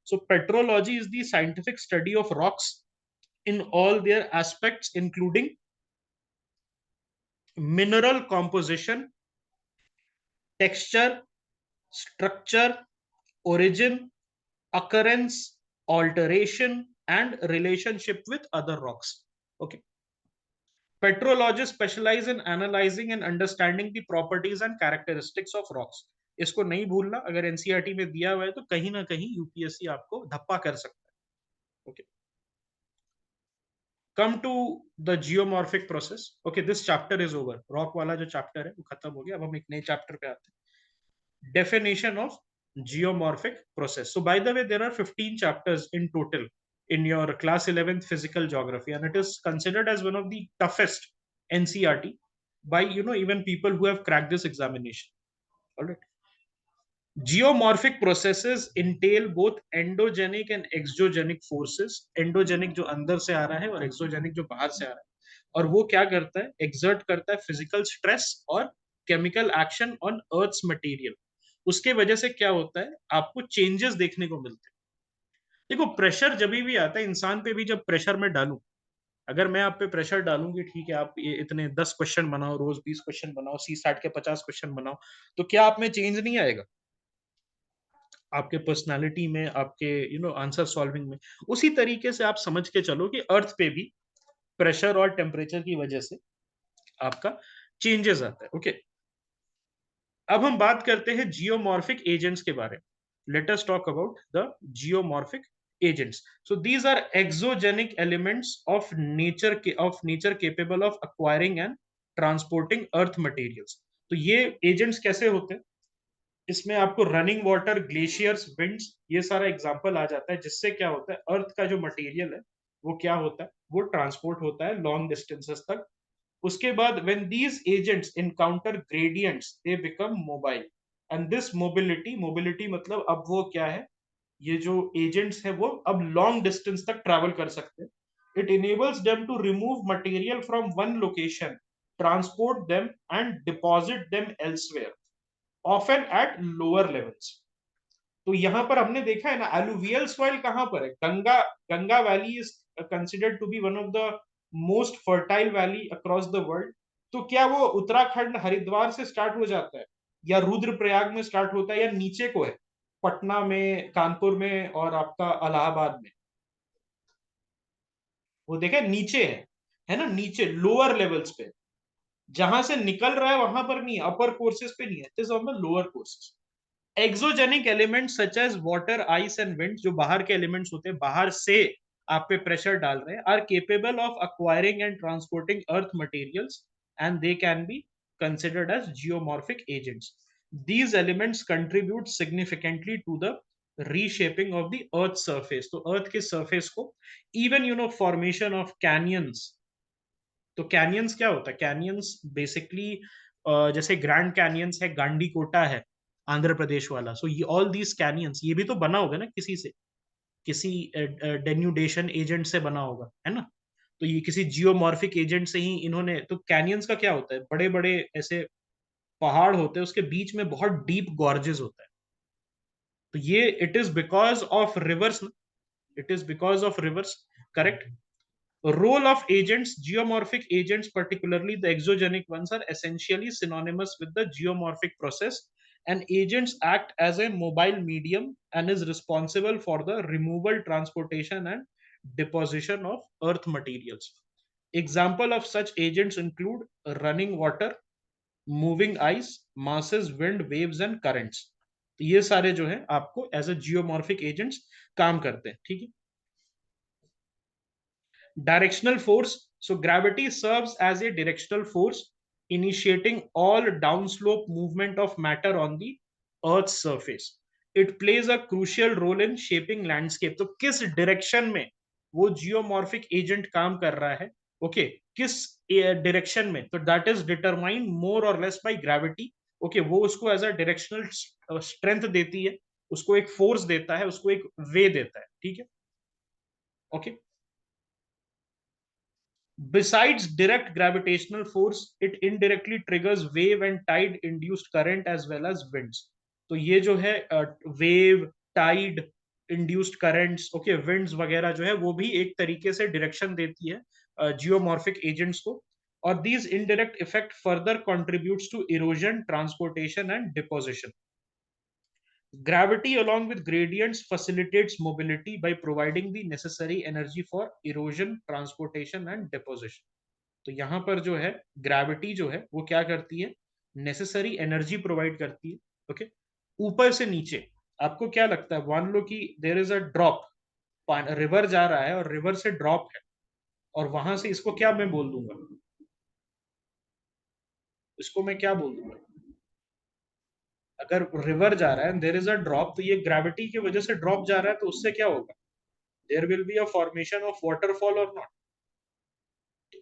Speaker 1: So petrology is the scientific study of rocks in all their aspects, including mineral composition, texture, structure, origin, occurrence, alteration, and relationship with other rocks. Okay. Petrologists specialize in analyzing and understanding the properties and characteristics of rocks. इसको नहीं भूलना, अगर NCERT में दिया हुआ है तो कहीं ना कहीं यूपीएससी आपको धप्पा कर सकता है। Okay, come to the geomorphic process. Okay, this chapter is over. Rock वाला जो चैप्टर है वो खत्म हो गया। अब हम एक नए चैप्टर पे आते हैं, definition of geomorphic process. So by the way, there are 15 chapters in total in your class 11th physical geography, and it is considered as one of the toughest NCERT by even people who have cracked this examination. All right. Geomorphic processes entail both endogenic and exogenic forces. Endogenic जो अंदर से आ रहा है और exogenic जो बाहर से आ रहा है, और वो क्या करता है? exert करता है physical stress और chemical action on earth's material. उसके वजह से क्या होता है? आपको changes देखने को मिलते हैं। देखो, प्रेशर जब भी आता है इंसान पे, भी जब प्रेशर में डालूं, अगर मैं आप पे प्रेशर डालूंगी, ठीक है, आप ये इतने 10 क्वेश्चन बनाओ, रोज 20 क्वेश्चन बनाओ, सी सैट के 50 क्वेश्चन बनाओ, तो क्या आप में चेंज नहीं आएगा? आपके पर्सनालिटी में, आपके आंसर सॉल्विंग में। उसी तरीके से आप समझ के चलो कि अर्थ पे भी प्रेशर और टेम्परेचर की वजह से आपका चेंजेस आता है। ओके, अब हम बात करते हैं जियोमॉर्फिक एजेंट्स के बारे में। Let us talk about the geomorphic agents. So these are exogenic elements of nature capable of acquiring and transporting earth materials. तो ये एजेंट्स कैसे होते हैं? इसमें आपको रनिंग वाटर, ग्लेशियर्स, विंड्स, ये सारा एग्जांपल आ जाता है, जिससे क्या होता है? अर्थ का जो मटेरियल है वो क्या होता है? वो ट्रांसपोर्ट होता है लॉन्ग डिस्टेंसेस तक। उसके बाद when these agents encounter gradients they become mobile, and this mobility मतलब अब वो क्या है? ये जो एजेंट्स है वो अब लॉन्ग डिस्टेंस तक ट्रैवल कर सकते हैं। It enables them to remove material from one location, transport them and deposit them elsewhere, often at lower levels. तो यहां पर हमने देखा है ना, एलुवियल सॉइल कहां पर है? Ganga, Ganga valley is considered to be one of the most fertile valley across the world. तो क्या वो उत्तराखंड हरिद्वार से स्टार्ट हो जाता है, या रुद्रप्रयाग में स्टार्ट होता है, या नीचे को है पटना में, कानपुर में और आपका इलाहाबाद में? वो देखे नीचे है ना, नीचे लोअर लेवल्स पे, जहां से निकल रहा है वहां पर नहीं, अपर कोर्सेज पे नहीं है, it is on the lower courses. Exogenic elements such as water, ice and wind, जो बाहर के एलिमेंट्स होते हैं, बाहर से आप पे प्रेशर डाल रहे हैं, are capable of acquiring and transporting earth materials, and they can be considered as geomorphic agents. These elements contribute significantly to the reshaping of the earth surface. तो earth के surface को, even formation of canyons, तो canyons क्या होता है? Canyons basically जैसे grand canyons है, गांडीकोटा है आंध्र प्रदेश वाला, सो ये ऑल दीज कैनियंस, ये भी तो बना होगा ना किसी से, किसी डेन्यूडेशन एजेंट से बना होगा, है ना? तो ये किसी जियोमॉर्फिक एजेंट से ही इन्होंने, तो कैनियंस का क्या होता है? बड़े बड़े ऐसे पहाड़ होते हैं, उसके बीच में बहुत डीप गॉर्जेस होता है। तो ये it is because of reverse, it is because of reverse, correct? Role of agents, geomorphic agents, particularly the exogenic ones, are essentially synonymous with the geomorphic process. And agents act as a mobile medium and is responsible for the removal, transportation, and deposition of earth materials. Example of such agents include running water, moving ice, masses, wind, waves, and currents. तो ये सारे जो है आपको as अ geomorphic agents काम करते हैं, ठीक है? Directional force. So gravity serves as a directional force, initiating all downslope movement of matter on the Earth's surface. It plays a crucial role in shaping landscape. तो किस डायरेक्शन में वो geomorphic agent काम कर रहा है, ओके okay, किस direction में, तो दैट इज डिटरमाइंड मोर और लेस बाय ग्रेविटी। ओके, वो उसको एज अ डायरेक्शनल स्ट्रेंथ देती है, उसको एक फोर्स देता है, उसको एक वे देता है, ठीक है? Okay okay? Besides direct gravitational force, it indirectly triggers wave and tide induced current as well as winds. तो ये जो है wave, tide, induced currents, okay, winds वगैरह जो है वो भी एक तरीके से डायरेक्शन देती है जियोमॉर्फिक एजेंट्स को। और these indirect effect further contributes to erosion, transportation, and deposition. Gravity, along with gradients, facilitates mobility by providing the necessary energy for erosion, transportation, and deposition. तो यहां पर जो है ग्रेविटी जो है वो क्या करती है? नेसेसरी एनर्जी प्रोवाइड करती है, ओके? ऊपर से नीचे आपको क्या लगता है? मान लो कि there is a drop, river जा रहा है और रिवर से ड्रॉप है, और वहां से इसको क्या मैं बोल दूंगा? इसको मैं क्या बोल दूंगा? अगर रिवर जा रहा है, देयर इज अ ड्रॉप, तो ये ग्रेविटी की वजह से ड्रॉप जा रहा है, तो उससे क्या होगा? There will be a formation of waterfall और not?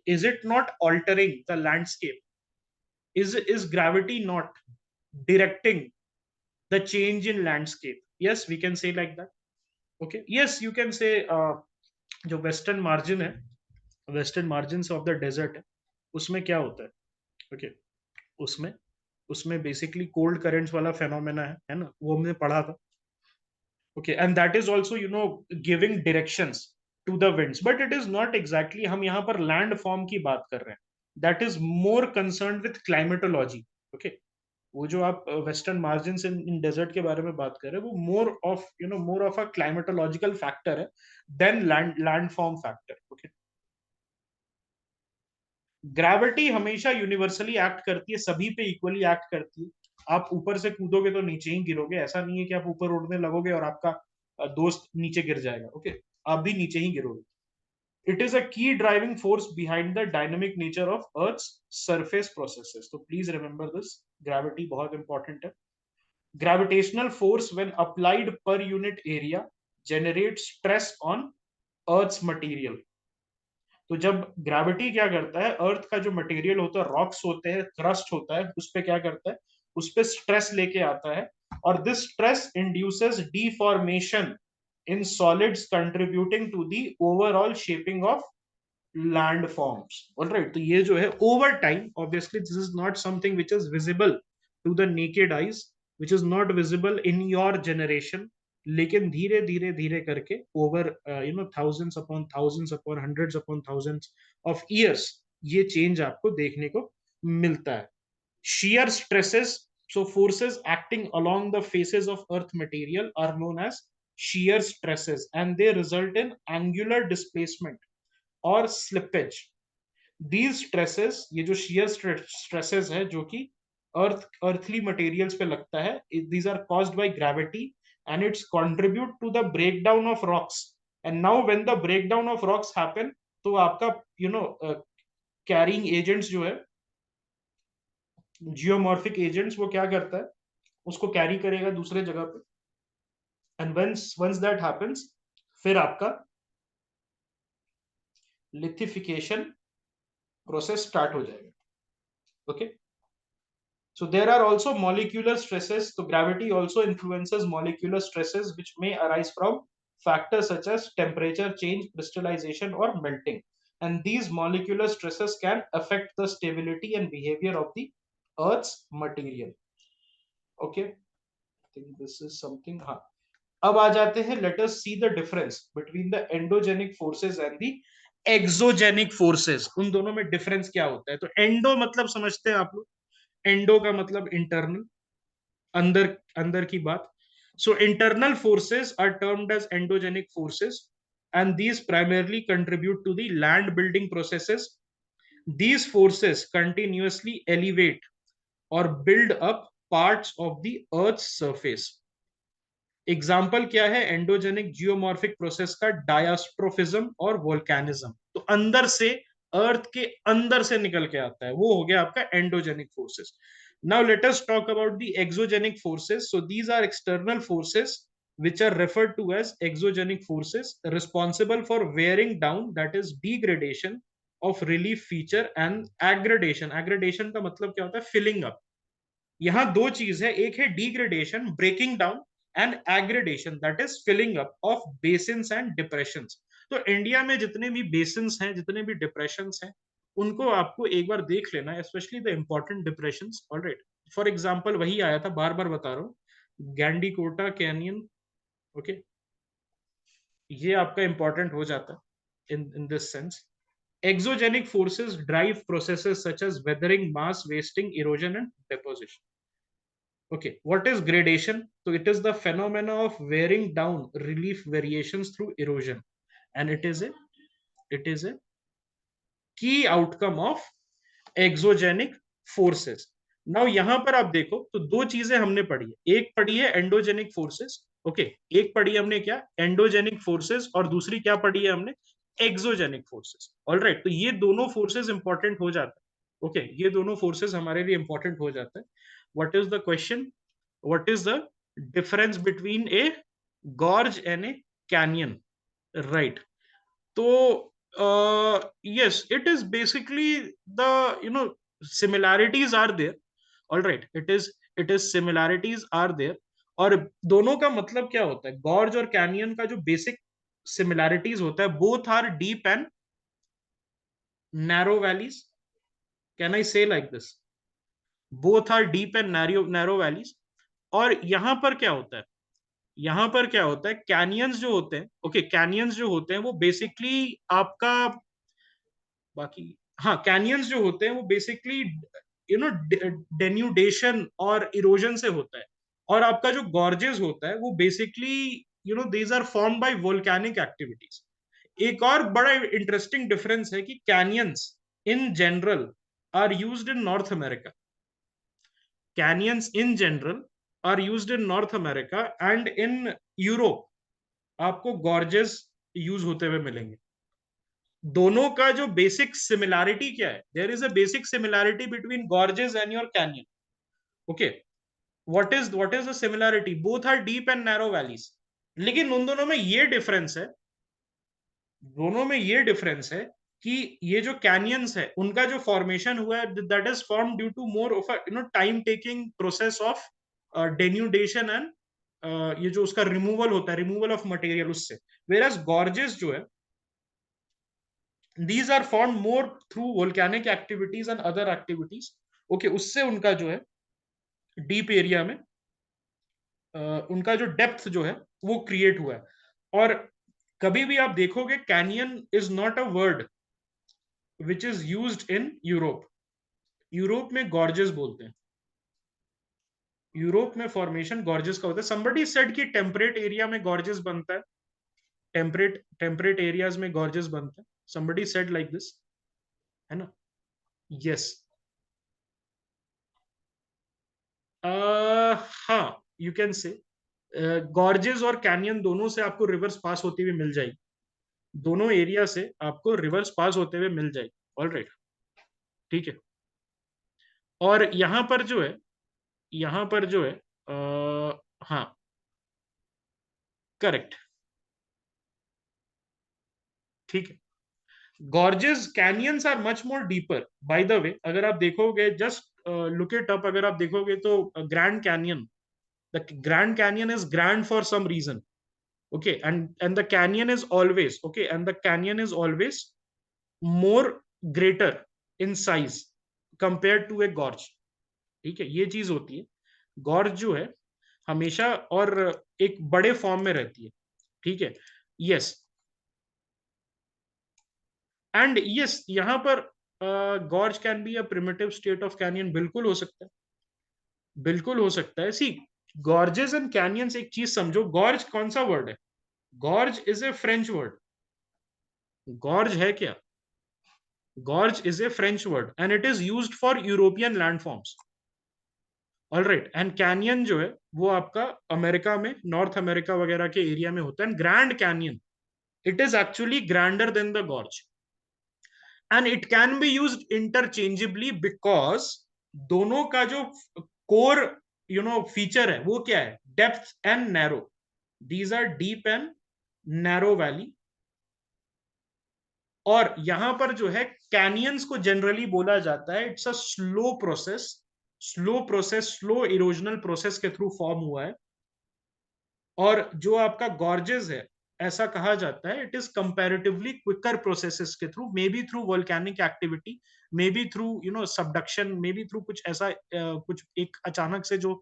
Speaker 1: Is it not altering the landscape? Is gravity not directing the change in landscape? Yes, we can say like that. Okay, yes, you can say जो western margin है, western margin of the desert है, उसमें क्या होता है? Okay okay, उसमें उसमें basically cold currents वाला फेनोमेना है ना, वो हमने पढ़ा था। Okay, and that is also giving directions to the winds, but it is not exactly, हम यहाँ पर लैंड फॉर्म की बात कर रहे हैं, that is more concern with climatology. Okay, वो जो आप वेस्टर्न मार्जिन इन डेजर्ट के बारे में बात कर रहे हैं, वो more of a climatological factor है than land form factor. Okay, gravity हमेशा यूनिवर्सली एक्ट करती है, सभी पे इक्वली एक्ट करती है। आप ऊपर से कूदोगे तो नीचे ही गिरोगे, ऐसा नहीं है कि आप ऊपर उड़ने लगोगे और आपका दोस्त नीचे गिर जाएगा। ओके, आप भी नीचे ही गिरोगे। It is a key driving force behind the dynamic nature of earth's surface processes. तो प्लीज रिमेंबर दिस, ग्रेविटी बहुत इंपॉर्टेंट है। Gravitational force, when applied per unit area, generates stress on Earth's material. तो जब gravity क्या करता है, अर्थ का जो मटेरियल होता है, रॉक्स होते हैं, क्रस्ट होता है, उस पर क्या करता है? उस पर स्ट्रेस लेके आता है, और this stress induces deformation in solids, contributing to the overall shaping of land forms. Alright, तो ये जो है over time, obviously this is not something which is visible to the naked eyes, which is not visible in your generation, लेकिन धीरे धीरे धीरे करके over thousands upon thousands upon hundreds upon thousands of years ये change आपको देखने को मिलता है। shear stresses, so forces acting along the faces of earth material are known as shear stresses, and they result in angular displacement और slippage. These stresses, ये जो shear stresses है जो कि अर्थली मटेरियल्स पे लगता है, these are caused by gravity, and it's contribute to the breakdown of rocks. And now when the breakdown of rocks happen, तो आपका कैरिंग एजेंट्स जो है, जियोमॉर्फिक एजेंट्स, वो क्या करता है? उसको कैरी करेगा दूसरे जगह पे, एंड वंस दैट हैपेंस, फिर आपका लिथिफिकेशन प्रोसेस स्टार्ट हो जाएगा। Okay, so there are also molecular stresses. So gravity also influences molecular stresses which may arise from factors such as temperature change, crystallization, or melting, and these molecular stresses can affect the stability and behavior of the earth's material. Okay, I think this is something. हाँ, अब आ जाते हैं, let us see the difference between the endogenic forces and the exogenic forces. उन दोनों में difference क्या होता है? तो एंडो मतलब समझते हैं आप लोग, एंडो का मतलब इंटरनल, अंदर, अंदर की बात. So internal forces are termed as endogenic forces, and these primarily contribute to the land building processes. These forces continuously elevate or build up parts of the earth's surface. Example क्या है endogenic geomorphic process का? Diastrophism और volcanism. तो अंदर से, अर्थ के अंदर से निकल के आता है, वो हो गया आपका endogenic forces. Now let us talk about the exogenic forces. So these are external forces which are referred to as exogenic forces, responsible for wearing down, that is degradation of relief feature, and aggradation. Aggradation का मतलब क्या होता है? filling up. यहां दो चीज है, एक है degradation, breaking down, and aggradation, that is filling up of basins and depressions. तो इंडिया में जितने भी बेसिन्स हैं, जितने भी डिप्रेशंस हैं, उनको आपको एक बार देख लेना है, specially the important depressions. Alright, for example वही आया था, बार बार बता रहा हूं, गैंडीकोटा कैनियन. ओके, ये आपका इंपॉर्टेंट हो जाता है in this sense. Exogenic forces drive processes such as weathering, mass wasting, erosion, and deposition. Okay, what is gradation? So it is the phenomena of wearing down relief variations through erosion, and it is a key outcome of exogenic forces. Now यहां पर आप देखो तो दो चीजें हमने पढ़ी है, एक पढ़ी है एंडोजेनिक फोर्सेस. ओके, एक पढ़ी है हमने क्या? एंडोजेनिक फोर्सेस, और दूसरी क्या पढ़ी है हमने? Exogenic forces. ऑलराइट, तो ये दोनों फोर्सेस इंपॉर्टेंट हो जाता है. ओके, ये दोनों फोर्सेस हमारे लिए इंपॉर्टेंट हो जाता है. What is the question? what is the difference between a gorge and a canyon? Right, so yes, it is basically the, similarities are there. All right, it is similarities are there. और दोनों का मतलब क्या होता है? Gorge और canyon का जो बेसिक सिमिलैरिटीज होता है, both are deep and narrow valleys. Can I say like this? Both are deep and narrow valleys. और यहां पर क्या होता है? यहां पर क्या होता है, कैनियंस जो होते हैं, ओके, कैनियंस जो होते हैं वो बेसिकली आपका, बाकी, हाँ, कैनियंस जो होते हैं वो बेसिकली, डेन्यूडेशन और इरोजन से होता है. और आपका जो गॉर्जेस होता है वो basically, these are form by volcanic activities. एक और बड़ा इंटरेस्टिंग डिफरेंस है कि canyons in general are used in North America. canyons in general are used in North America, and in Europe आपको गॉर्जेस यूज होते हुए मिलेंगे. दोनों का जो बेसिक सिमिलैरिटी क्या है? There is a basic similarity between gorges and your canyon. Okay, what is the similarity? Both are deep and narrow valleys. लेकिन उन दोनों में ये डिफरेंस है, दोनों में ये डिफरेंस है कि ये जो कैनियंस है उनका जो फॉर्मेशन हुआ है, that is form due to more of time taking process of denudation and ये जो उसका रिमूवल होता है, रिमूवल ऑफ मटेरियल उससे. वेयरएज गॉर्जेस जो है, these are formed more through volcanic activities and other activities. Okay, उससे उनका जो है डीप एरिया में उनका जो डेप्थ जो है वो क्रिएट हुआ है. और कभी भी आप देखोगे, canyon is not a word which is used in Europe. Europe में गॉर्जेस बोलते हैं. यूरोप में फॉर्मेशन गॉर्जेस का होता है. समबडी सेड कि टेम्परेट एरिया में गॉर्जेस बनता है, टेम्परेट एरियाज में गॉर्जेस बनता है. समबडी सेड लाइक दिस, है ना? यस. हाँ, यू कैन से गॉर्जेस और कैनियन दोनों से आपको रिवर्स पास होती हुई मिल जाएगी. दोनों एरिया से आपको रिवर्स पास होते हुए मिल जाएगी. ऑलराइट, ठीक है. और यहां पर जो है, यहां पर जो है, हाँ, करेक्ट, ठीक है. Gorges canyons are much more deeper. By the way, अगर आप देखोगे, just look it up, अगर आप देखोगे तो Grand Canyon, the Grand Canyon is grand for some reason. Okay, and the canyon is always, okay, and the canyon is always more greater in size compared to a gorge. ठीक है, ये चीज होती है. गॉर्ज जो है हमेशा और एक बड़े फॉर्म में रहती है. ठीक है. यस. एंड यस, यहाँ पर gorge can be a primitive state of canyon. बिल्कुल हो सकता है, बिल्कुल हो सकता है. सी, गॉर्जेस एंड कैनियंस, एक चीज समझो, गॉर्ज कौन सा वर्ड है? Gorge is a French word. Gorge है क्या? Gorge is a French word and it is used for European landforms. All right. And canyon जो है वो आपका अमेरिका में, नॉर्थ अमेरिका वगैरह के एरिया में होता है. And Grand Canyon, it is actually grander than the gorge. And it can be used interchangeably because दोनों का जो कोर फीचर है वो क्या है? Depth and narrow. These are deep and narrow valley. और यहां पर जो है कैनियंस को जनरली बोला जाता है it's a slow process. Slow process, slow erosional process के थ्रू फॉर्म हुआ है. और जो आपका गॉर्जेस है, ऐसा कहा जाता है it is comparatively quicker processes के through, may be through volcanic activity, may be through subduction, may be through कुछ ऐसा कुछ एक अचानक से जो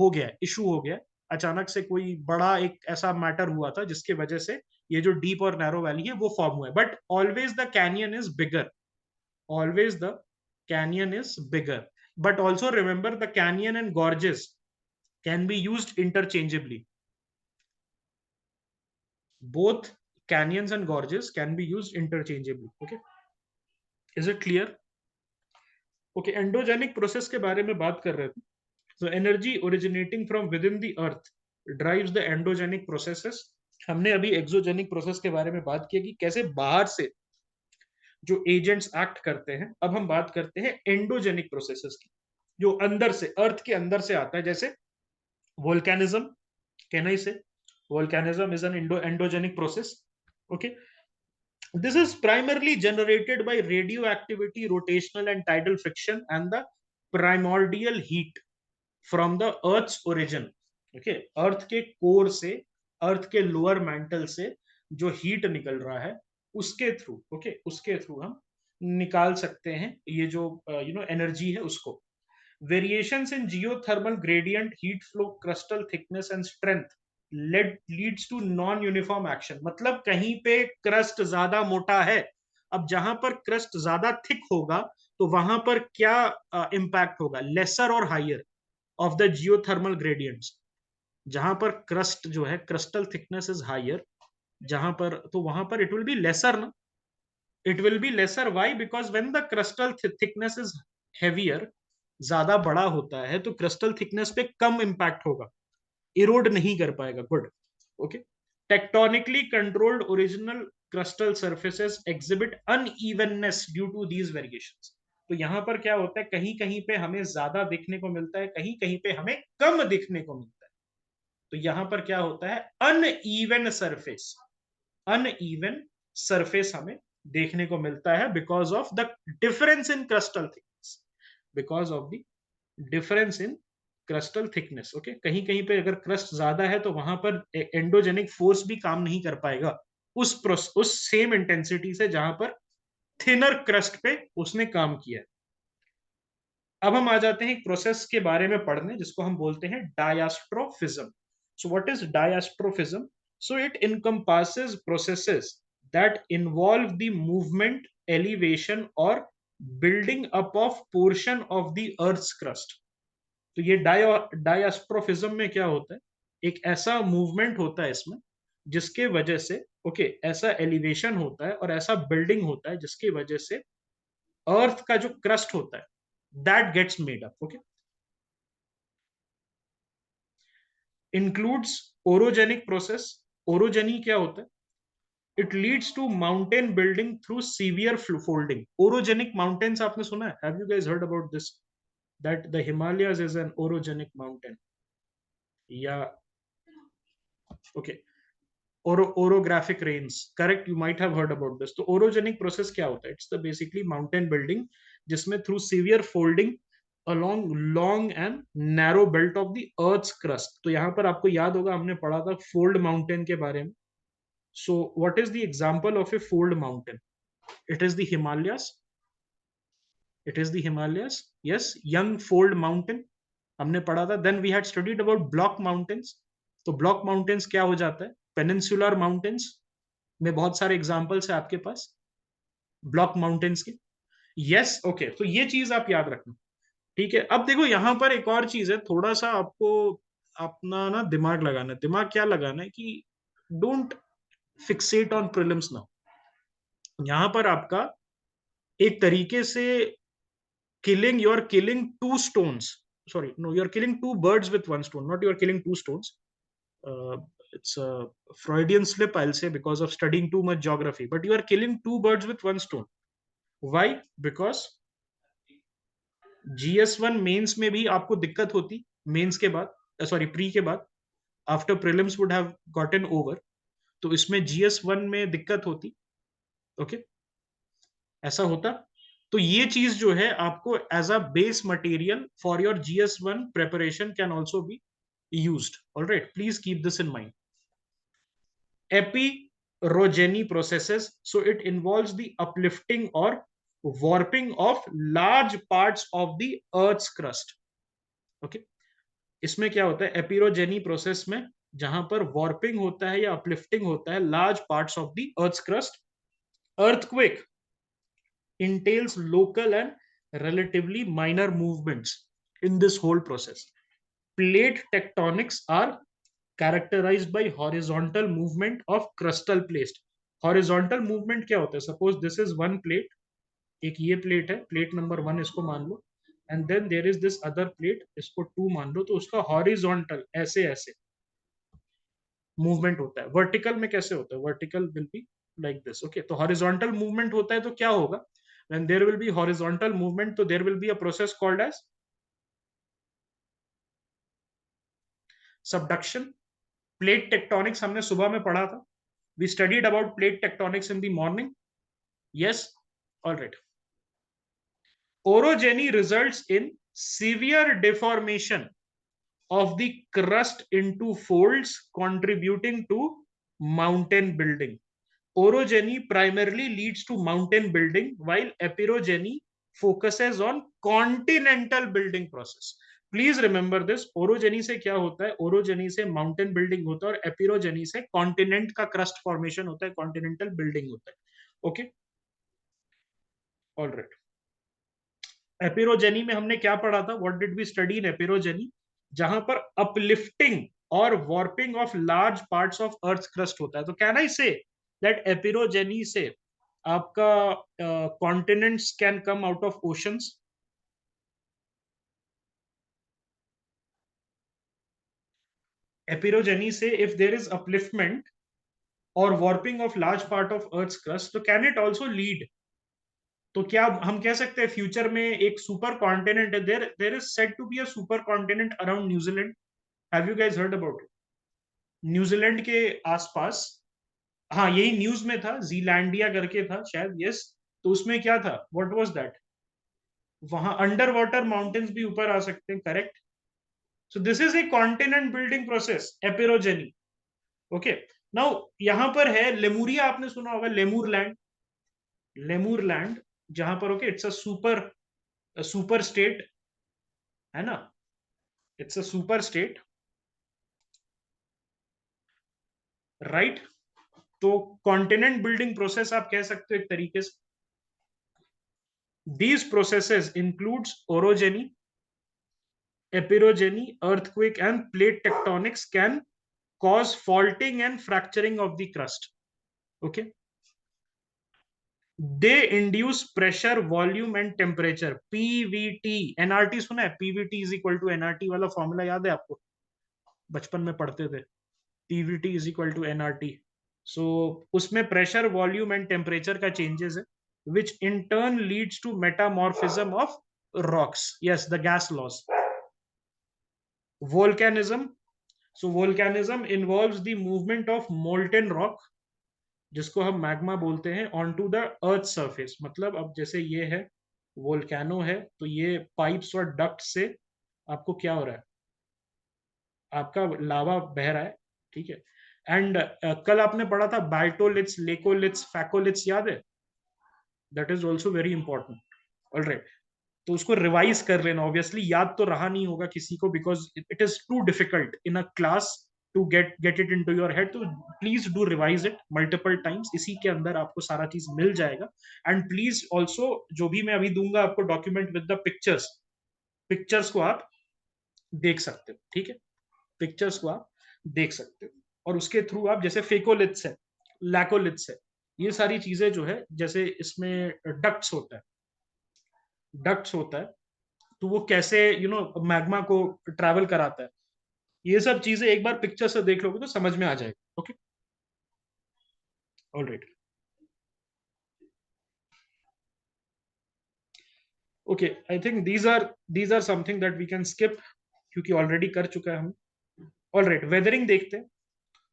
Speaker 1: हो गया, इशू हो गया, अचानक से कोई बड़ा एक ऐसा मैटर हुआ था जिसकी वजह से ये जो डीप और नैरो वैली है वो फॉर्म हुआ है. But always the canyon is bigger. Always the canyon is bigger. But also remember the canyon and gorges can be used interchangeably. Both canyons and gorges can be used interchangeably. Okay, is it clear? Okay, endogenic process के बारे में बात कर रहे थे. So energy originating from within the earth drives the endogenic processes. हमने अभी exogenic process के बारे में बात की कि कैसे बाहर से जो एजेंट्स एक्ट करते हैं. अब हम बात करते हैं एंडोजेनिक प्रोसेसेस की, जो अंदर से, अर्थ के अंदर से आता है. जैसे वोल्केनिज्म, कैन आई से volcanism is an endogenic process. Okay. This is primarily generated by radioactivity, rotational and tidal friction, and the primordial heat from the Earth's origin. Okay, अर्थ के कोर से, अर्थ के लोअर मेंटल से जो heat निकल रहा है उसके थ्रू, ओके, उसके थ्रू हम निकाल सकते हैं ये जो एनर्जी है उसको. Variations in geothermal gradient, heat flow, crustal thickness and strength leads to non-uniform action. मतलब कहीं पे क्रस्ट ज्यादा मोटा है. अब जहां पर क्रस्ट ज्यादा थिक होगा तो वहां पर क्या इम्पैक्ट होगा? लेसर और higher of the geothermal gradients. जहां पर क्रस्ट जो है, क्रिस्टल थिकनेस इज हायर, जहां पर, तो वहां पर इट विल बी लेसर ना. It will be lesser. Why? Because when the crystal thickness is heavier, ज्यादा बड़ा होता है, तो क्रिस्टल थिकनेस पे कम इंपैक्ट होगा, इरोड नहीं कर पाएगा. Good. Okay. Tectonically controlled original crustal surfaces exhibit unevenness due to these variations. तो यहां पर क्या होता है, कहीं कहीं पे हमें ज्यादा दिखने को मिलता है, कहीं कहीं पे हमें कम दिखने को मिलता है. तो यहां पर क्या होता है, अनइवन सरफेस, अनइवन सरफेस हमें देखने को मिलता है because of the difference in crystal thickness. Because of the difference in crystal thickness. Okay. कहीं कहीं पे अगर क्रस्ट ज्यादा है तो वहां पर एंडोजेनिक फोर्स भी काम नहीं कर पाएगा उस सेम इंटेंसिटी से जहां पर थिनर क्रस्ट पे उसने काम किया है. अब हम आ जाते हैं एक प्रोसेस के बारे में पढ़ने जिसको हम बोलते हैं diastrophism. So what is diastrophism? So it encompasses processes that involve the movement, elevation और building up of portion of the earth's crust. तो ये डायस्ट्रोफिज्म में क्या होता है, एक ऐसा मूवमेंट होता है इसमें जिसके वजह से, ओके, ऐसा एलिवेशन होता है और ऐसा बिल्डिंग होता है जिसकी वजह से अर्थ का जो क्रस्ट होता है that gets made up. Okay. Includes orogenic process. Orogeny क्या होता है? It leads to mountain building through severe folding. Orogenic mountains आपने सुना है? Have you guys heard about this, that the Himalayas is an orogenic mountain? या okay. orographic rains, correct, you might have heard about this. तो orogenic process क्या होता है? It's the basically mountain building जिसमें through severe folding along long and narrow belt of the earth's crust. तो यहाँ पर आपको याद होगा हमने पढ़ा था fold mountain के बारे में. So what is the example of a fold mountain? It is the Himalayas. It is the Himalayas. Yes, young fold mountain हमने पढ़ा था. Then we had studied about block mountains. तो block mountains क्या हो जाता है? Peninsular mountains में बहुत सारे एग्जाम्पल्स है आपके पास ब्लॉक माउंटेन्स के. यस, ओके, तो ये चीज आप याद रखना. ठीक है, अब देखो यहां पर एक और चीज है, थोड़ा सा आपको अपना ना दिमाग लगाना है. दिमाग क्या लगाना है कि don't fixate on prelims now. यहां पर आपका एक तरीके से you are killing two stones. Sorry, no, you are killing two birds with one stone, not you are killing two stones. It's a Freudian slip, I'll say, because of studying too much geography. But you are killing two birds with one stone. Why? Because GS1 mains में भी आपको दिक्कत होती mains के बाद, sorry pre के बाद, after prelims would have gotten over. तो इसमें GS1 में दिक्कत होती. ओके, ऐसा होता. तो ये चीज जो है आपको as a base material for your GS1 preparation can also be used. Alright, please keep this in mind. Epirogeny processes, so it involves the uplifting or warping of large parts of the earth's crust. Okay, इसमें क्या होता है एपिरोजेनी process में, जहां पर warping होता है या अपलिफ्टिंग होता है large parts of the earth's crust. earthquake entails local and relatively minor movements in this whole process. Plate tectonics are characterized by horizontal movement of crustal plates. horizontal movement क्या होता है? Suppose this is one plate, एक ये plate है, plate number 1 इसको मान लो, and then there is this other plate, इसको 2 मान लो. तो उसका हॉरिजॉन्टल ऐसे ऐसे मूवमेंट होता है. वर्टिकल में कैसे होता है? Vertical will be like this. Okay, तो हॉरिजॉन्टल मूवमेंट होता है तो क्या होगा? When there will be horizontal movement, तो there will be a process called as subduction. Plate tectonics हमने सुबह में पढ़ा था. We studied about plate tectonics in the morning. Yes, alright. Orogeny results in severe deformation of the crust into folds, contributing to mountain building. Orogeny primarily leads to mountain building, while epirogeny focuses on continental building process. Please remember this. Orogeny से क्या होता है? Orogeny से mountain building होता है, और एपिरोजेनी से continent का क्रस्ट फॉर्मेशन होता है, कॉन्टिनेंटल बिल्डिंग होता है. Okay, alright. एपिरोजेनी में हमने क्या पढ़ा था? What did we study in epeirogeny? जहां पर अपलिफ्टिंग और warping of large parts of earth crust होता है. तो can I say that epeirogeny से आपका continents can come out of oceans? Epeirogeny से इफ देयर इज अपलिफ्टमेंट और warping of large part of earth crust, तो can it also lead? तो क्या हम कह सकते हैं फ्यूचर में एक सुपर कॉन्टिनेंट है, there is said to be a super continent around New Zealand? Have you guys heard about it? New Zealand के आसपास, हाँ यही न्यूज में था, जीलैंडिया करके था शायद. यस, तो उसमें क्या था? What was that? वहां अंडर वाटर माउंटेन्स भी ऊपर आ सकते हैं, correct. So this is a continent building process, epeirogeny. Okay, now यहां पर है लेमुरिया, आपने सुना होगा लेमुर लैंड. लेमुर लैंड जहां पर, okay, it's a super state, है ना? It's a super state, right. तो कॉन्टिनेंट बिल्डिंग प्रोसेस आप कह सकते हो एक तरीके से. These processes includes orogeny, epirogeny, earthquake, and plate tectonics can cause faulting and fracturing of the crust. Okay. They induce pressure, volume, and temperature. PVT, NRT सुना है? PVT is equal to NRT वाला formula याद है आपको? बचपन में पढ़ते थे. PVT is equal to NRT. So उसमें प्रेशर, वॉल्यूम एंड टेम्परेचर का चेंजेस है, which in turn leads to metamorphism of rocks. Yes, the gas laws. Volcanism, so volcanism involves the movement of molten rock, जिसको हम magma बोलते हैं, on to the earth surface. मतलब अब जैसे ये है वोल्केनो है, तो ये पाइप्स और डक्ट से आपको क्या हो रहा है, आपका लावा बह रहा है, ठीक है। एंड कल आपने पढ़ा था बाल्टोलिथ्स, लेकोलिथ्स, फैकोलिथ्स, याद है? That is also very important. Alright, तो उसको रिवाइज कर लेना। ऑब्वियसली याद तो रहा नहीं होगा किसी को, because it is too difficult in a class to get it into your head. तो please do revise it multiple times, इसी के अंदर आपको सारा चीज मिल जाएगा। एंड प्लीज ऑल्सो, जो भी मैं अभी दूंगा आपको document with the pictures, pictures को आप देख सकते हो, ठीक है। पिक्चर्स को आप देख सकते हो, और उसके थ्रू आप, जैसे फेकोलिथ्स है, लैकोलिथ्स है, ये सारी चीजें जो है, जैसे इसमें डक्ट्स होता है, डक्ट्स होता है, तो वो कैसे मैग्मा को ट्रैवल कराता है, ये सब चीजें एक बार पिक्चर से देख लोगे तो समझ में आ जाएगा। Okay, alright. Okay, I think these are something that we can skip, क्योंकि ऑलरेडी कर चुका है हम। ऑलराइट, वेदरिंग देखते हैं।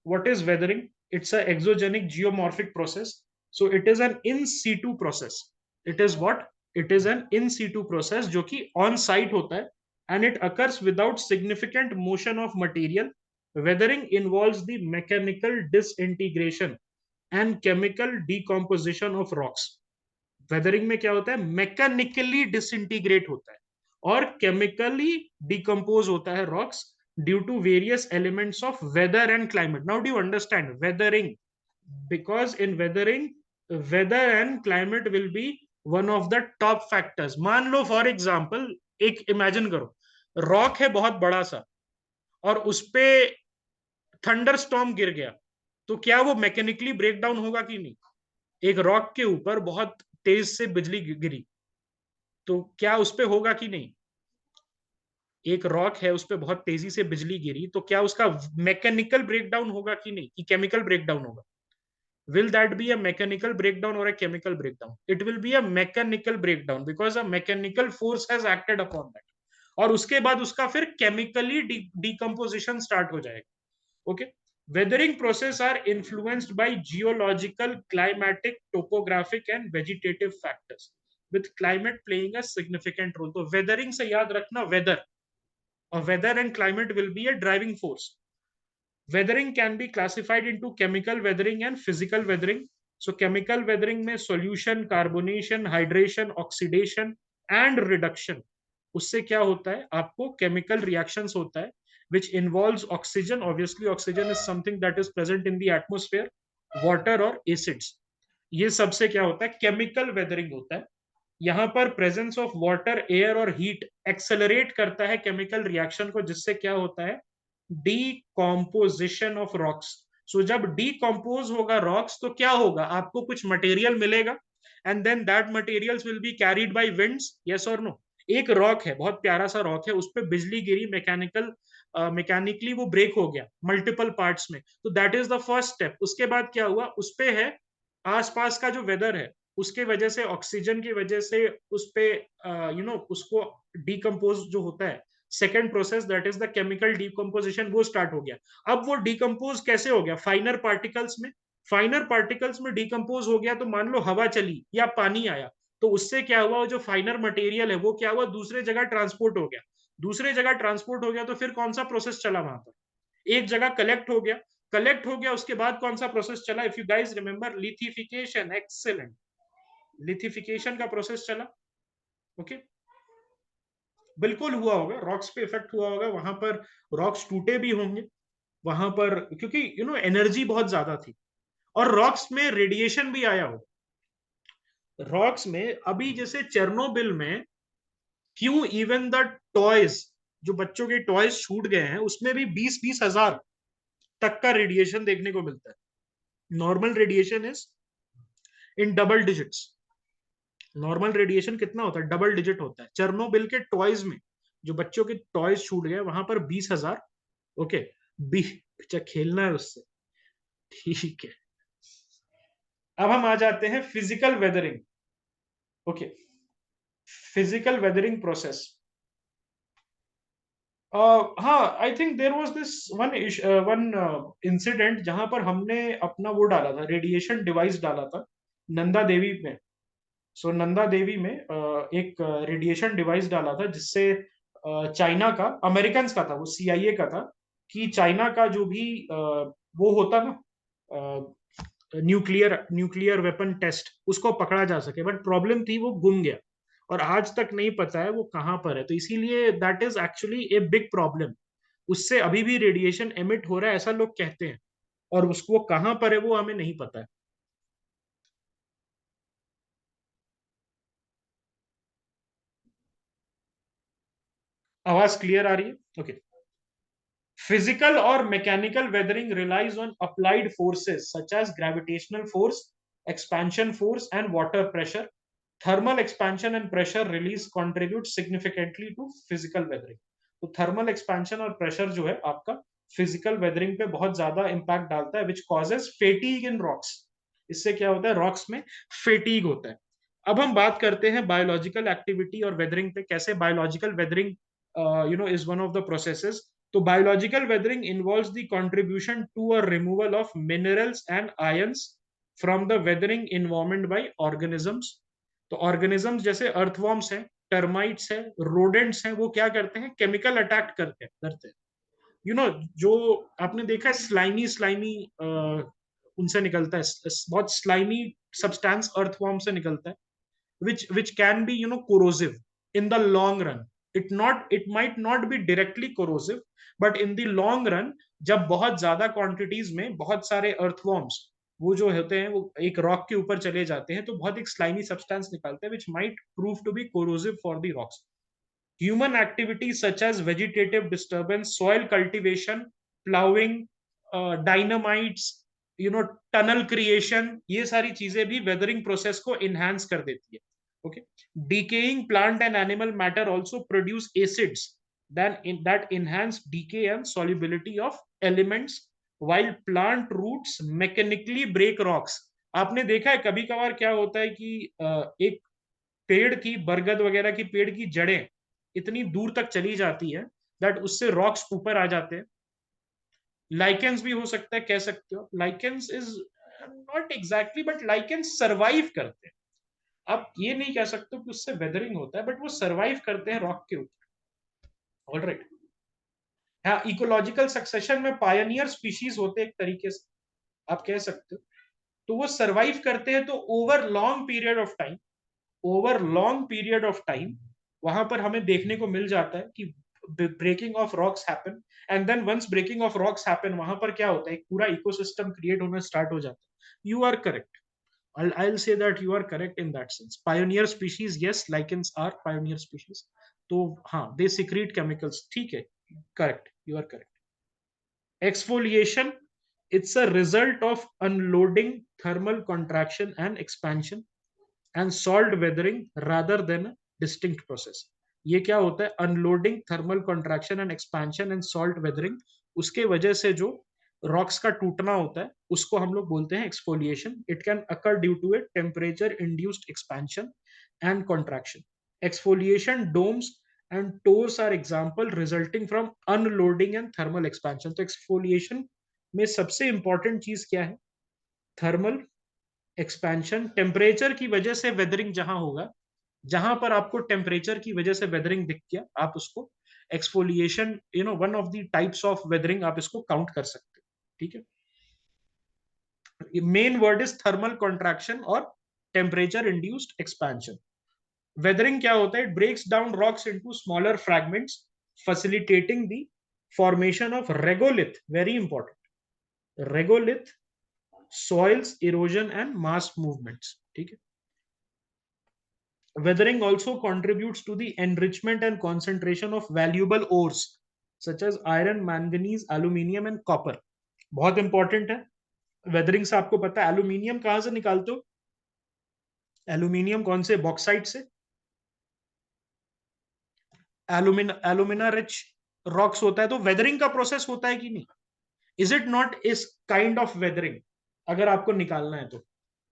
Speaker 1: What is weathering? It's a exogenic geomorphic process. So it is an in situ process. It is what? It is an in situ process, जो कि on site होता है, and it occurs without significant motion of material. Weathering involves the mechanical disintegration and chemical decomposition of rocks. Weathering में क्या होता है? Mechanically disintegrate होता है और केमिकली डिकम्पोज होता है rocks, due to various elements of weather and climate. Now do you understand weathering? Because in weathering, weather and climate will be one of the top factors. मान लो for example, एक imagine करो, rock है बहुत बड़ा सा, और उस पे थंडर स्टॉर्म गिर गया, तो क्या वो मैकेनिकली ब्रेक डाउन होगा कि नहीं? एक रॉक के ऊपर बहुत तेज से बिजली गिरी, तो क्या उस पे होगा कि नहीं? एक रॉक है, उस पे बहुत तेजी से बिजली गिरी, तो क्या उसका मैकेनिकल ब्रेकडाउन होगा कि नहीं, कि केमिकल ब्रेकडाउन होगा? Will that be a mechanical breakdown और a chemical breakdown? It will be a mechanical breakdown, because a mechanical force has acted upon that, और उसके बाद उसका फिर केमिकली डिकम्पोजिशन स्टार्ट हो जाएगा। Okay, weathering process are influenced by geological, climatic, topographic and vegetative factors, with climate playing a significant role. तो weathering से याद रखना weather, और weather and climate will be a driving force. Weathering can be classified into chemical weathering and physical weathering. So chemical weathering में solution, carbonation, hydration, oxidation and reduction, उससे क्या होता है, आपको chemical reactions होता है, which involves oxygen. Obviously oxygen is something that is present in the atmosphere, water और acids, ये सबसे क्या होता है, chemical weathering होता है। यहाँ पर प्रेजेंस ऑफ वाटर, एयर और हीट एक्सेलरेट करता है केमिकल रिएक्शन को, जिससे क्या होता है, डीकॉम्पोजिशन ऑफ रॉक्स। सो जब डीकॉम्पोज होगा रॉक्स, तो क्या होगा, आपको कुछ मटेरियल मिलेगा, and then that materials will be carried by winds, yes और नो? एक रॉक है, बहुत प्यारा सा रॉक है, उस पर बिजली गिरी, मैकेनिकली वो ब्रेक हो गया मल्टीपल पार्ट्स में, तो that is the first step. उसके बाद क्या हुआ, उस पे है आसपास का जो वेदर है, उसके वजह से, ऑक्सीजन की वजह से उस पे उसको डिकम्पोज जो होता है, second process that is the chemical decomposition, वो स्टार्ट हो गया। अब वो डिकम्पोज कैसे हो गया? फाइनर पार्टिकल्स में, फाइनर पार्टिकल्स में डिकम्पोज हो गया, तो मान लो हवा चली या पानी आया, तो उससे क्या हुआ, जो फाइनर मटेरियल है वो क्या हुआ, दूसरे जगह ट्रांसपोर्ट हो गया। दूसरे जगह ट्रांसपोर्ट हो गया, तो फिर कौन सा प्रोसेस चला वहां पर? एक जगह कलेक्ट हो गया, कलेक्ट हो गया, उसके बाद कौन सा प्रोसेस चला? If you guys remember, lithification, excellent, lithification का प्रोसेस चला। ओके, बिल्कुल हुआ होगा, रॉक्स पे इफेक्ट हुआ होगा, वहां पर रॉक्स टूटे भी होंगे वहां पर, क्योंकि एनर्जी बहुत ज्यादा थी, और रॉक्स में रेडिएशन भी आया हो। रॉक्स में अभी जैसे चेरनोबिल में, क्यों इवन द टॉयज, जो बच्चों के टॉयज छूट गए हैं, उसमें भी 20-20 हजार तक का रेडिएशन देखने को मिलता है। Normal radiation is in double digits. Normal radiation कितना होता है? डबल डिजिट होता है। चेरनोबिल के टॉयज में, जो बच्चों के टॉयज छूट गए, वहां पर 20 हजार। ओके, बच्चा खेलना है उससे, ठीक है। अब हम आ जाते हैं physical weathering. Okay, physical weathering process. हाँ, I think there was this one incident जहां पर हमने अपना वो डाला था, रेडिएशन डिवाइस डाला था नंदा देवी में। सो नंदा देवी में एक रेडिएशन डिवाइस डाला था जिससे चाइना का, अमेरिकन का था, वो सीआईए का था, कि चाइना का जो भी वो होता ना, न्यूक्लियर न्यूक्लियर वेपन टेस्ट, उसको पकड़ा जा सके। बट प्रॉब्लम थी वो गुम गया और आज तक नहीं पता है वो कहाँ पर है। तो इसीलिए that is actually a big problem. उससे अभी भी रेडिएशन एमिट हो रहा है ऐसा लोग कहते हैं, और उसको कहाँ पर है वो हमें नहीं पता है। आवाज क्लियर आ रही है? Okay. Physical or mechanical weathering relies on applied forces such as gravitational force, expansion force, and water pressure. Thermal expansion and pressure release contribute significantly to physical weathering. तो थर्मल एक्सपेंशन और pressure जो है आपका physical weathering पे बहुत ज्यादा impact डालता है, विच कॉजेज फेटीग इन रॉक्स। इससे क्या होता है, रॉक्स में फेटीग होता है। अब हम बात करते हैं बायोलॉजिकल एक्टिविटी और वेदरिंग पे, कैसे biological weathering is one of the processes. तो biological weathering involves the contribution to a removal of minerals and ions from the weathering environment by organisms. तो ऑर्गेनिजम्स जैसे अर्थवॉर्म्स हैं, टर्माइट्स हैं, rodents हैं, वो क्या करते हैं, केमिकल अटैक करते हैं। जो आपने देखा है स्लाइमी स्लाइमी उनसे निकलता है, बहुत स्लाइमी सब्सटेंस अर्थवॉर्म से निकलता है, which can be corrosive in the long run. It might not be directly corrosive, but in the long run, जब बहुत ज्यादा क्वांटिटीज में बहुत सारे अर्थवॉर्म्स वो जो होते हैं वो एक रॉक के ऊपर चले जाते हैं, तो बहुत एक स्लाइमी सब्सटेंस निकालते हैं, which might prove to be corrosive for the rocks. Human activities such as vegetative disturbance, soil cultivation, plowing, dynamites, tunnel creation, ये सारी चीजें भी weathering process को enhance कर देती है. Okay. Decaying plant and animal matter also produce acids that enhance decay and solubility of elements, while plant roots mechanically break rocks. आपने देखा है कभी कभार क्या होता है कि एक पेड़ की, बरगद वगैरह की पेड़ की जड़ें इतनी दूर तक चली जाती है दैट उससे रॉक्स ऊपर आ जाते हैं। लाइकेंस भी हो सकता है, कह सकते हो lichens is not exactly, but lichens survive करते हैं। आप ये नहीं कह सकते कि उससे वेदरिंग होता है, बट वो सर्वाइव करते हैं रॉक के ऊपर। ऑलराइट। हाँ, इकोलॉजिकल सक्सेशन में पायनियर स्पीशीज होते हैं एक तरीके से, आप कह सकते हो। तो वो सर्वाइव करते हैं, तो over long period of time वहां पर हमें देखने को मिल जाता है कि breaking of rocks happen, and then once breaking of rocks happen, वहां पर क्या होता है, एक पूरा इकोसिस्टम क्रिएट होना स्टार्ट हो जाता है। You are correct. I'll say that you are correct in that sense. Pioneer species, yes, lichens are pioneer species. तो हाँ, they secrete chemicals, ठीक है, correct, you are correct. Exfoliation, it's a result of unloading, thermal contraction and expansion, and salt weathering rather than a distinct process. ये क्या होता है, unloading, thermal contraction and expansion and salt weathering, उसके वजह से जो रॉक्स का टूटना होता है उसको हम लोग बोलते हैं exfoliation. It can occur due to a temperature induced expansion and contraction. Exfoliation domes and tors are example resulting from unloading and thermal expansion. तो एक्सफोलिएशन में सबसे इंपॉर्टेंट चीज क्या है, थर्मल एक्सपेंशन। टेम्परेचर की वजह से वेदरिंग जहां होगा, जहां पर आपको टेम्परेचर की वजह से वेदरिंग दिख गया, आप उसको exfoliation, one of the types of weathering आप इसको काउंट कर सकते हो। ठीक है। Main word is thermal contraction और टेम्परेचर इंड्यूस्ड एक्सपेंशन। वेदरिंग क्या होता है, it breaks down rocks into smaller fragments, facilitating the formation of regolith, very important, regolith, soils erosion and mass movements. ठीक है। Weathering also contributes to the enrichment and concentration of valuable ores such as iron, manganese, aluminium and copper. बहुत important है। Weathering से आपको पता है aluminium कहां से निकालते हो, एल्यूमिनियम कौन से, बॉक्साइट से। एल्यूमिना रिच रॉक्स होता है, तो वेदरिंग का प्रोसेस होता है कि नहीं, इज इट नॉट इस काइंड ऑफ वेदरिंग। अगर आपको निकालना है तो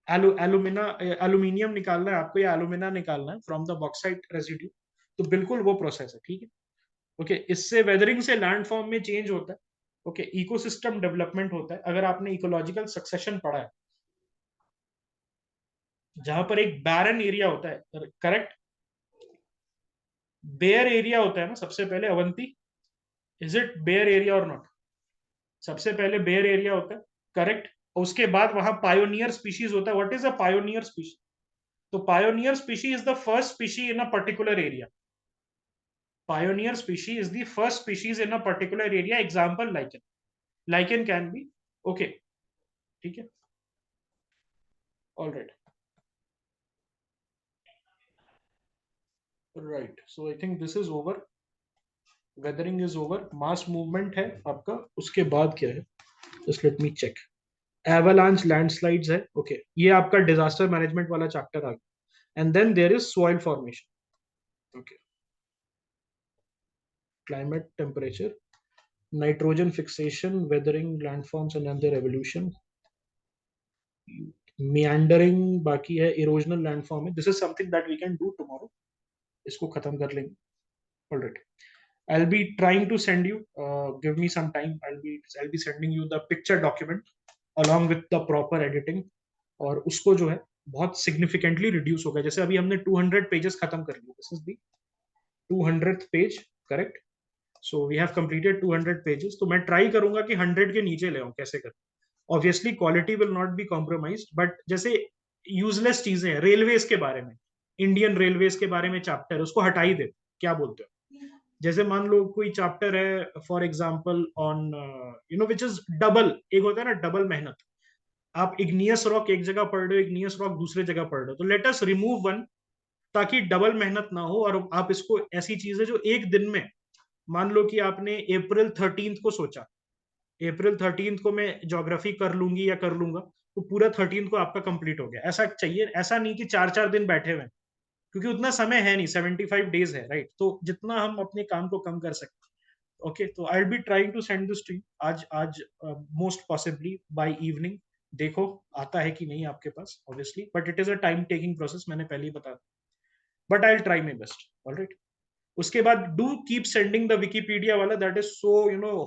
Speaker 1: एल्यूमिनियम निकालना है आपको, या एल्यूमिना निकालना है फ्रॉम द बॉक्साइट रेसिड्यू, तो बिल्कुल वो प्रोसेस है। ठीक है। ओके, इससे वेदरिंग से लैंडफॉर्म में चेंज होता है। ओके, इकोसिस्टम डेवलपमेंट होता है। अगर आपने इकोलॉजिकल सक्सेशन पढ़ा है, जहां पर एक बैरन एरिया होता है, करेक्ट, बेयर एरिया होता है ना सबसे पहले, Avanti, is it bare area और नॉट? सबसे पहले बेयर एरिया होता है, करेक्ट। उसके बाद वहां पायोनियर स्पीशीज होता है। What is a pioneer species? तो pioneer species is the first species in a particular area. Pioneer species is the first species in a particular area. Example, lichen. Lichen can be, okay, ठीक है, all right, right. So I think this is over. Weathering is over. Mass movement है आपका, उसके बाद क्या है? Just let me check. Avalanche, landslides है, okay. ये आपका disaster management वाला chapter आ गया. And then there is soil formation. Okay. Climate, temperature, nitrogen fixation, weathering, landforms and then their evolution. Meandering बाकी है, erosional landform है. This is something that we can do tomorrow. इसको खत्म कर लेंगे. All right. I'll be trying to send you. Give me some time. I'll be sending you the picture document along with the proper editing. और उसको जो है बहुत significantly reduce हो गया. जैसे अभी हमने 200 pages खत्म कर लिए. This is the 200th page, correct? So we have completed 200 pages. तो मैं try करूंगा कि 100 के नीचे ले आऊं. कैसे करूं? Obviously quality will not be compromised, but जैसे useless चीजें हैं, रेलवेज के बारे में, इंडियन रेलवेज के बारे में चैप्टर है, उसको हटा ही दे. क्या बोलते हो? जैसे मान लो कोई चैप्टर है for example on which is double, एक होता है ना डबल मेहनत. आप इग्नियस रॉक एक जगह पढ़ रहे हो, इग्नियस रॉक दूसरी जगह पढ़ रहे हो, तो लेट अस रिमूव वन, ताकि डबल मेहनत ना हो. और आप इसको, ऐसी चीजें जो एक दिन में, मान लो कि आपने अप्रैल 13 को सोचा, अप्रैल 13 को मैं ज्योग्राफी कर लूंगी या कर लूंगा, तो पूरा 13 को आपका कंप्लीट हो गया. ऐसा चाहिए, ऐसा नहीं कि 4 4 दिन बैठे हुए, क्योंकि उतना समय है नहीं, 75 days है, राइट? तो जितना हम अपने काम को कम कर सकते. ओके, तो I be trying to send this to you आज आज, मोस्ट पॉसिबली बाय इवनिंग. देखो आता है कि नहीं आपके पास, obviously, but it is a time taking process, मैंने पहले ही बता. But I will try my best. Alright. उसके बाद do keep sending the Wikipedia वाला, that is so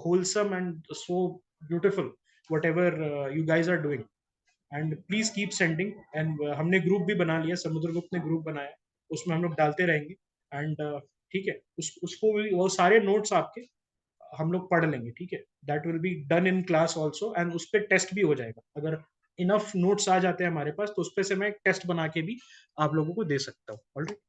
Speaker 1: wholesome and so beautiful, whatever you guys are doing. And please keep sending. And हमने group भी बना लिया, समुद्रगुप्त ने group बनाया, उसमें हम लोग डालते रहेंगे. एंड ठीक है, उसको भी, वो सारे नोट्स आपके हम लोग पढ़ लेंगे, ठीक है. That will be done in class also, and उस पर टेस्ट भी हो जाएगा. अगर इनफ नोट्स आ जाते हैं हमारे पास, तो उस पर से मैं टेस्ट बना के भी आप लोगों को दे सकता हूँ. ऑलराइट.